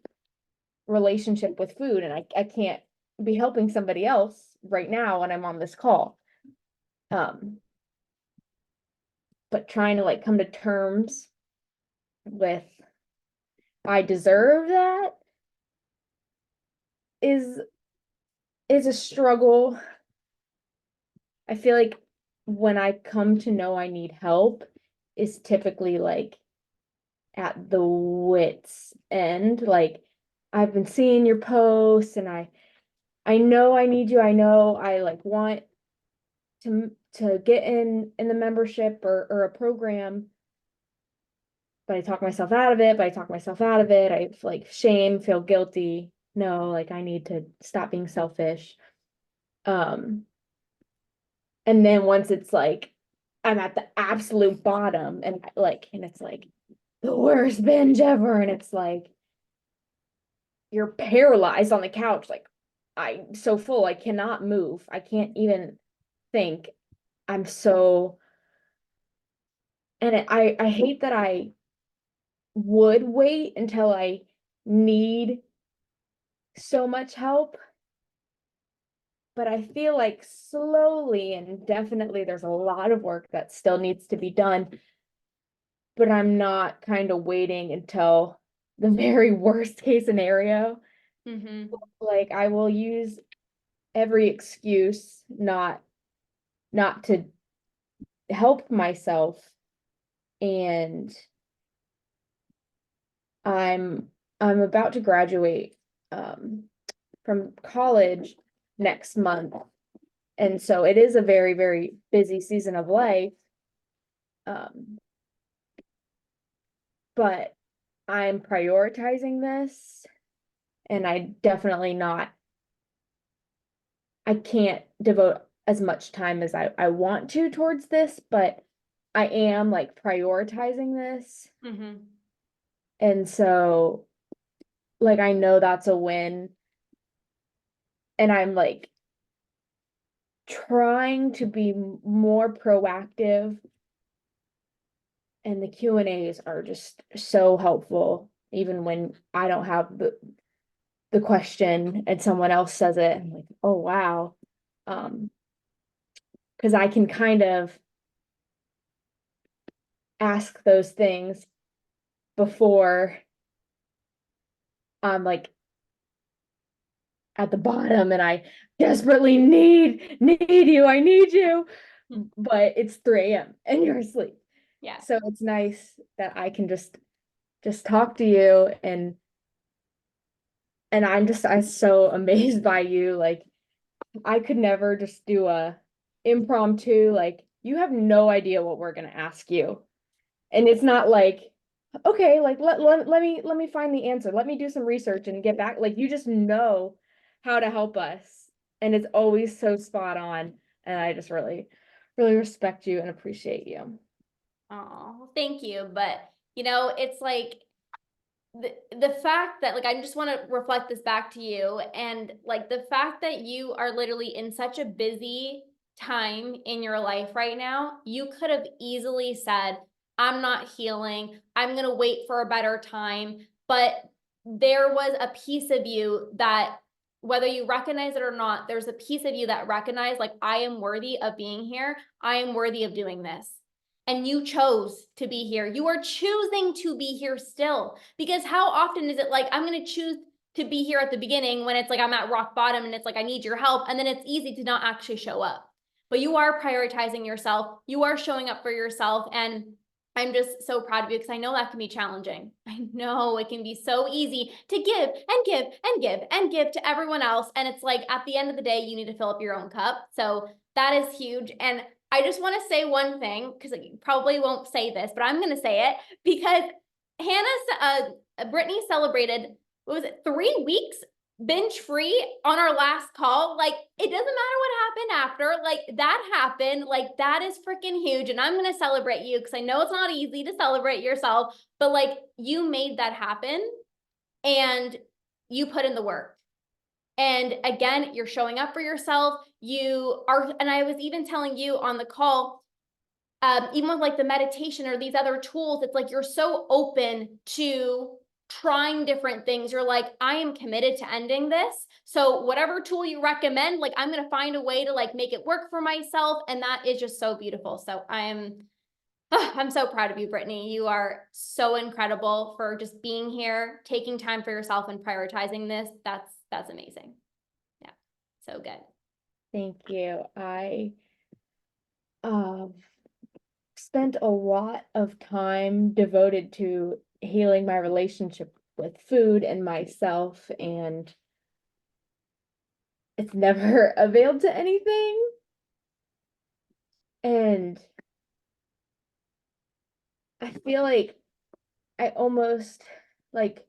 relationship with food, and I can't be helping somebody else right now when I'm on this call. But trying to like come to terms with I deserve that is a struggle. I feel like when I come to know I need help is typically like at the wit's end. Like, I've been seeing your posts, and I know I need you. I know I like want to get in the membership or a program, but I talk myself out of it, I like shame, feel guilty. No, like I need to stop being selfish. And then once it's like I'm at the absolute bottom, and it's like the worst binge ever, and it's like you're paralyzed on the couch, like I'm so full, I cannot move, I can't even think. I'm so, and I hate that I would wait until I need so much help, but I feel like slowly and definitely there's a lot of work that still needs to be done, but I'm not kind of waiting until the very worst case scenario. Like, I will use every excuse not to help myself, and I'm about to graduate from college next month, and so it is a very, very busy season of life. But I'm prioritizing this, and I can't devote as much time as I want to towards this, but I am like prioritizing this. And so like I know that's a win, and I'm like trying to be more proactive, and the Q&As are just so helpful, even when I don't have the question and someone else says it. I'm like, oh wow. Because I can kind of ask those things before I'm like at the bottom and I desperately need you, I need you, but it's 3 a.m. and you're asleep. Yeah. So it's nice that I can just talk to you, and I'm so amazed by you. Like, I could never just do a impromptu, like, you have no idea what we're gonna ask you. And it's not like, okay, like let me find the answer. Let me do some research and get back. Like, you just know how to help us. And it's always so spot on. And I just really, really respect you and appreciate you. Oh, thank you. But it's like the fact that, like, I just want to reflect this back to you, and like the fact that you are literally in such a busy time in your life right now, you could have easily said, I'm not healing, I'm gonna wait for a better time. But there was a piece of you that, whether you recognize it or not, there's a piece of you that recognized, like, I am worthy of being here, I am worthy of doing this. And you chose to be here. You are choosing to be here still. Because how often is it like, I'm going to choose to be here at the beginning when it's like I'm at rock bottom and it's like I need your help, and then it's easy to not actually show up. But you are prioritizing yourself. You are showing up for yourself. And I'm just so proud of you because I know that can be challenging. I know it can be so easy to give and give and give and give to everyone else. And it's like at the end of the day, you need to fill up your own cup. So that is huge. And I just want to say one thing because you probably won't say this, but I'm going to say it because Brittany celebrated, what was it, 3 weeks binge free on our last call. Like, it doesn't matter what happened after, like that happened, like that is freaking huge. And I'm going to celebrate you because I know it's not easy to celebrate yourself, but like you made that happen and you put in the work. And again, you're showing up for yourself. You are, and I was even telling you on the call, even with like the meditation or these other tools, it's like you're so open to trying different things. You're like, I am committed to ending this. So whatever tool you recommend, like I'm going to find a way to like make it work for myself. And that is just so beautiful. So I'm so proud of you, Brittany. You are so incredible for just being here, taking time for yourself and prioritizing this. That's amazing. Yeah. So good. Thank you. I spent a lot of time devoted to healing my relationship with food and myself, and it's never availed to anything. And I feel like I almost like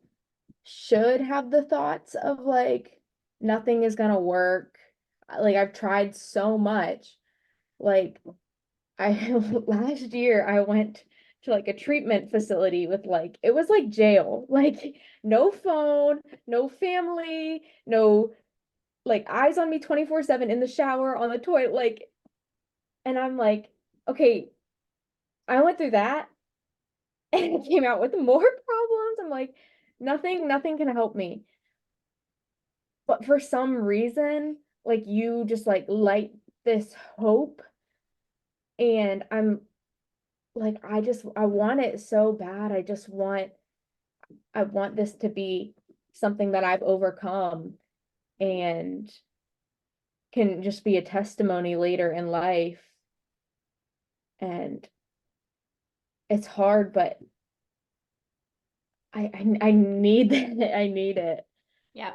should have the thoughts of like nothing is gonna work. Like I've tried so much. Like I last year I went to like a treatment facility with like it was like jail. Like no phone, no family, no like eyes on me 24/7 in the shower, on the toilet, like, and I'm like, okay, I went through that and I came out with more problems. I'm like, nothing can help me. But for some reason, like you just like light this hope, and I'm like, I want it so bad. I want this to be something that I've overcome and can just be a testimony later in life. And it's hard, but I need it. I need it. Yeah.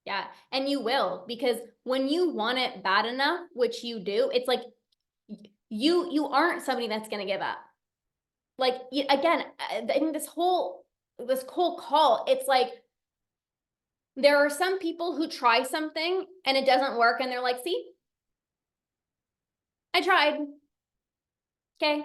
Yeah. And you will, because when you want it bad enough, which you do, it's like you aren't somebody that's going to give up. Like again, I think this whole call, it's like there are some people who try something and it doesn't work and they're like, see, I tried. Okay.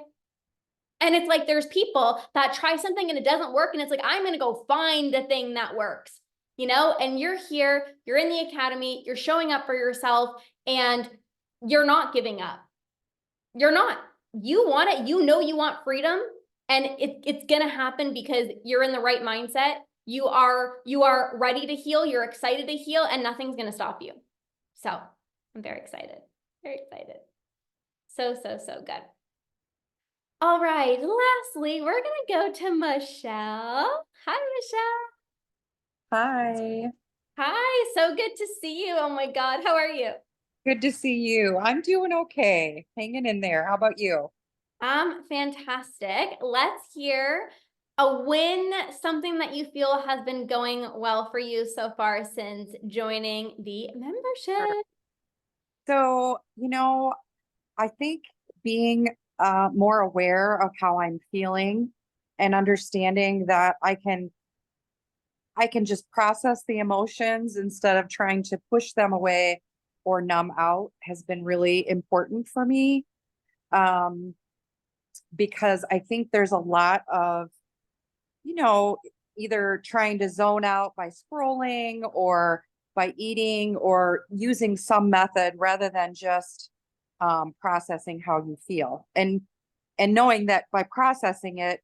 And it's like there's people that try something and it doesn't work and it's like I'm going to go find the thing that works. You know, and you're here, you're in the academy, you're showing up for yourself, and you're not giving up. You're not. You want it, you know you want freedom, and it's gonna happen because you're in the right mindset. You are ready to heal, you're excited to heal, and nothing's gonna stop you. So I'm very excited. Very excited. So good. All right, lastly, we're gonna go to Michelle. Hi, Michelle. Hi, Hi, so good to see you. Oh my God, how are you? good to see you. I'm doing okay, hanging in there. How about you? Fantastic. Let's hear a win, something that you feel has been going well for you so far since joining the membership. So, I think being more aware of how I'm feeling and understanding that I can just process the emotions instead of trying to push them away or numb out has been really important for me. Because I think there's a lot of, either trying to zone out by scrolling or by eating or using some method rather than just processing how you feel. And knowing that by processing it,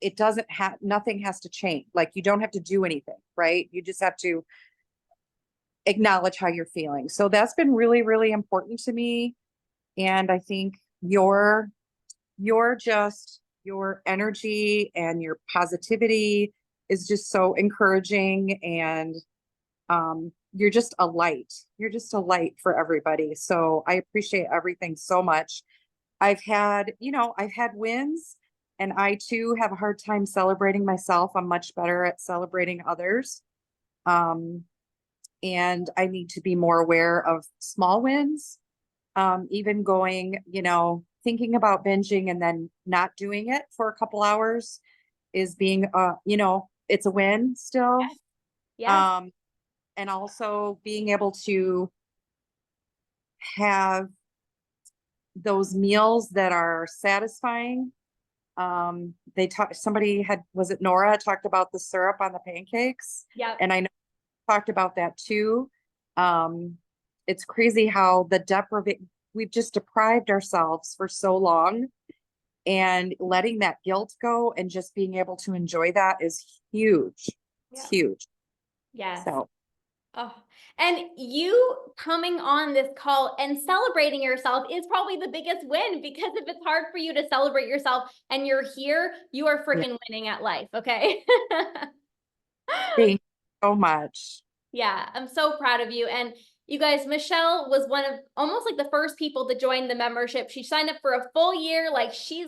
it doesn't have, nothing has to change. Like you don't have to do anything, right? You just have to acknowledge how you're feeling. So that's been really, really important to me. And I think your energy and your positivity is just so encouraging, and you're just a light. You're just a light for everybody. So I appreciate everything so much. I've had wins And I too have a hard time celebrating myself. I'm much better at celebrating others. And I need to be more aware of small wins. Even going, thinking about binging and then not doing it for a couple hours is being, it's a win still. Yes. And also being able to have those meals that are satisfying. Was it Nora talked about the syrup on the pancakes? Yeah. And I know talked about that too. It's crazy how we've just deprived ourselves for so long, and letting that guilt go and just being able to enjoy that is huge. It's huge. Yes. So Oh, and you coming on this call and celebrating yourself is probably the biggest win, because if it's hard for you to celebrate yourself and you're here, you are freaking winning at life. Okay. thank you so much. Yeah, I'm so proud of you. And you guys, Michelle was one of almost like the first people to join the membership. She signed up for a full year. Like she's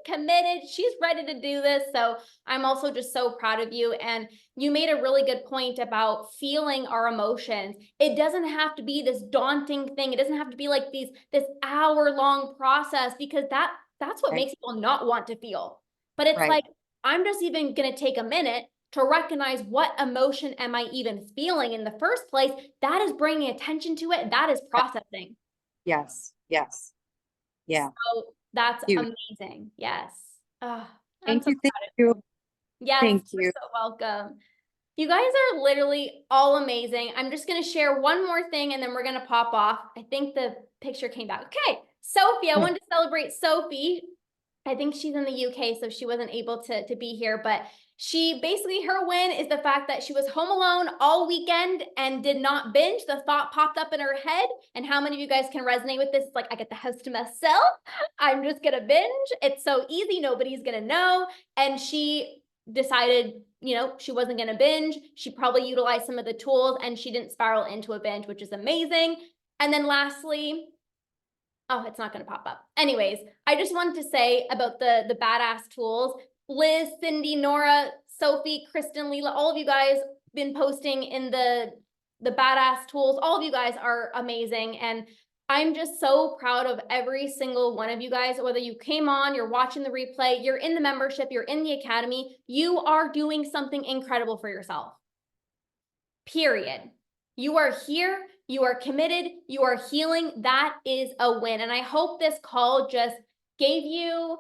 committed. She's ready to do this. So I'm also just so proud of you. And you made a really good point about feeling our emotions. It doesn't have to be this daunting thing. It doesn't have to be like this hour-long process, because that's what makes people not want to feel. But it's like, I'm just even going to take a minute to recognize what emotion am I even feeling in the first place. That is bringing attention to it. That is processing. Yes. Yes. Yeah. So that's Huge. amazing. Yes. Oh, Thank you. Thank you. Yes. Thank You're you. so welcome. You guys are literally all amazing. I'm just going to share one more thing and then we're going to pop off. I think the picture came back. Okay. Sophie, I wanted to celebrate Sophie. I think she's in the UK, so she wasn't able to be here, but she basically, her win is the fact that she was home alone all weekend and did not binge. The thought popped up in her head. And how many of you guys can resonate with this? It's like, I get the house to myself. I'm just going to binge. It's so easy. Nobody's going to know. And she decided, she wasn't going to binge. She probably utilized some of the tools and she didn't spiral into a binge, which is amazing. And then lastly, oh, it's not going to pop up. Anyways, I just wanted to say about the badass tools. Liz, Cindy, Nora, Sophie, Kristen, Leela, all of you guys been posting in the badass tools. All of you guys are amazing. And I'm just so proud of every single one of you guys, whether you came on, you're watching the replay, you're in the membership, you're in the academy, you are doing something incredible for yourself. Period. You are here, you are committed, you are healing. That is a win. And I hope this call just gave you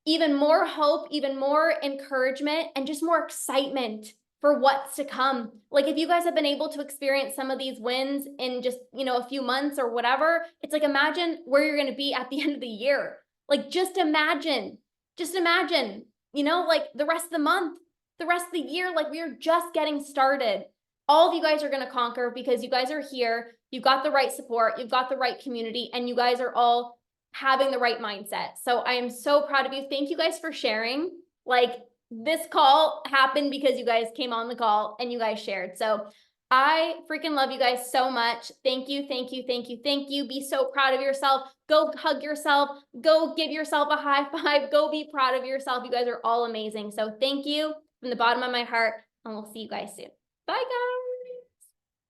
even more hope, even more encouragement, and just more excitement for what's to come. Like if you guys have been able to experience some of these wins in just, a few months or whatever, it's like, imagine where you're going to be at the end of the year. Like just imagine, like the rest of the month, the rest of the year, like we are just getting started. All of you guys are going to conquer because you guys are here. You've got the right support. You've got the right community, and you guys are all having the right mindset. So I am so proud of you. Thank you guys for sharing. Like this call happened because you guys came on the call and you guys shared. So I freaking love you guys so much. Thank you, thank you, thank you, thank you. Be so proud of yourself. Go hug yourself. Go give yourself a high five. Go be proud of yourself. You guys are all amazing. So thank you from the bottom of my heart, and we'll see you guys soon. Bye, guys.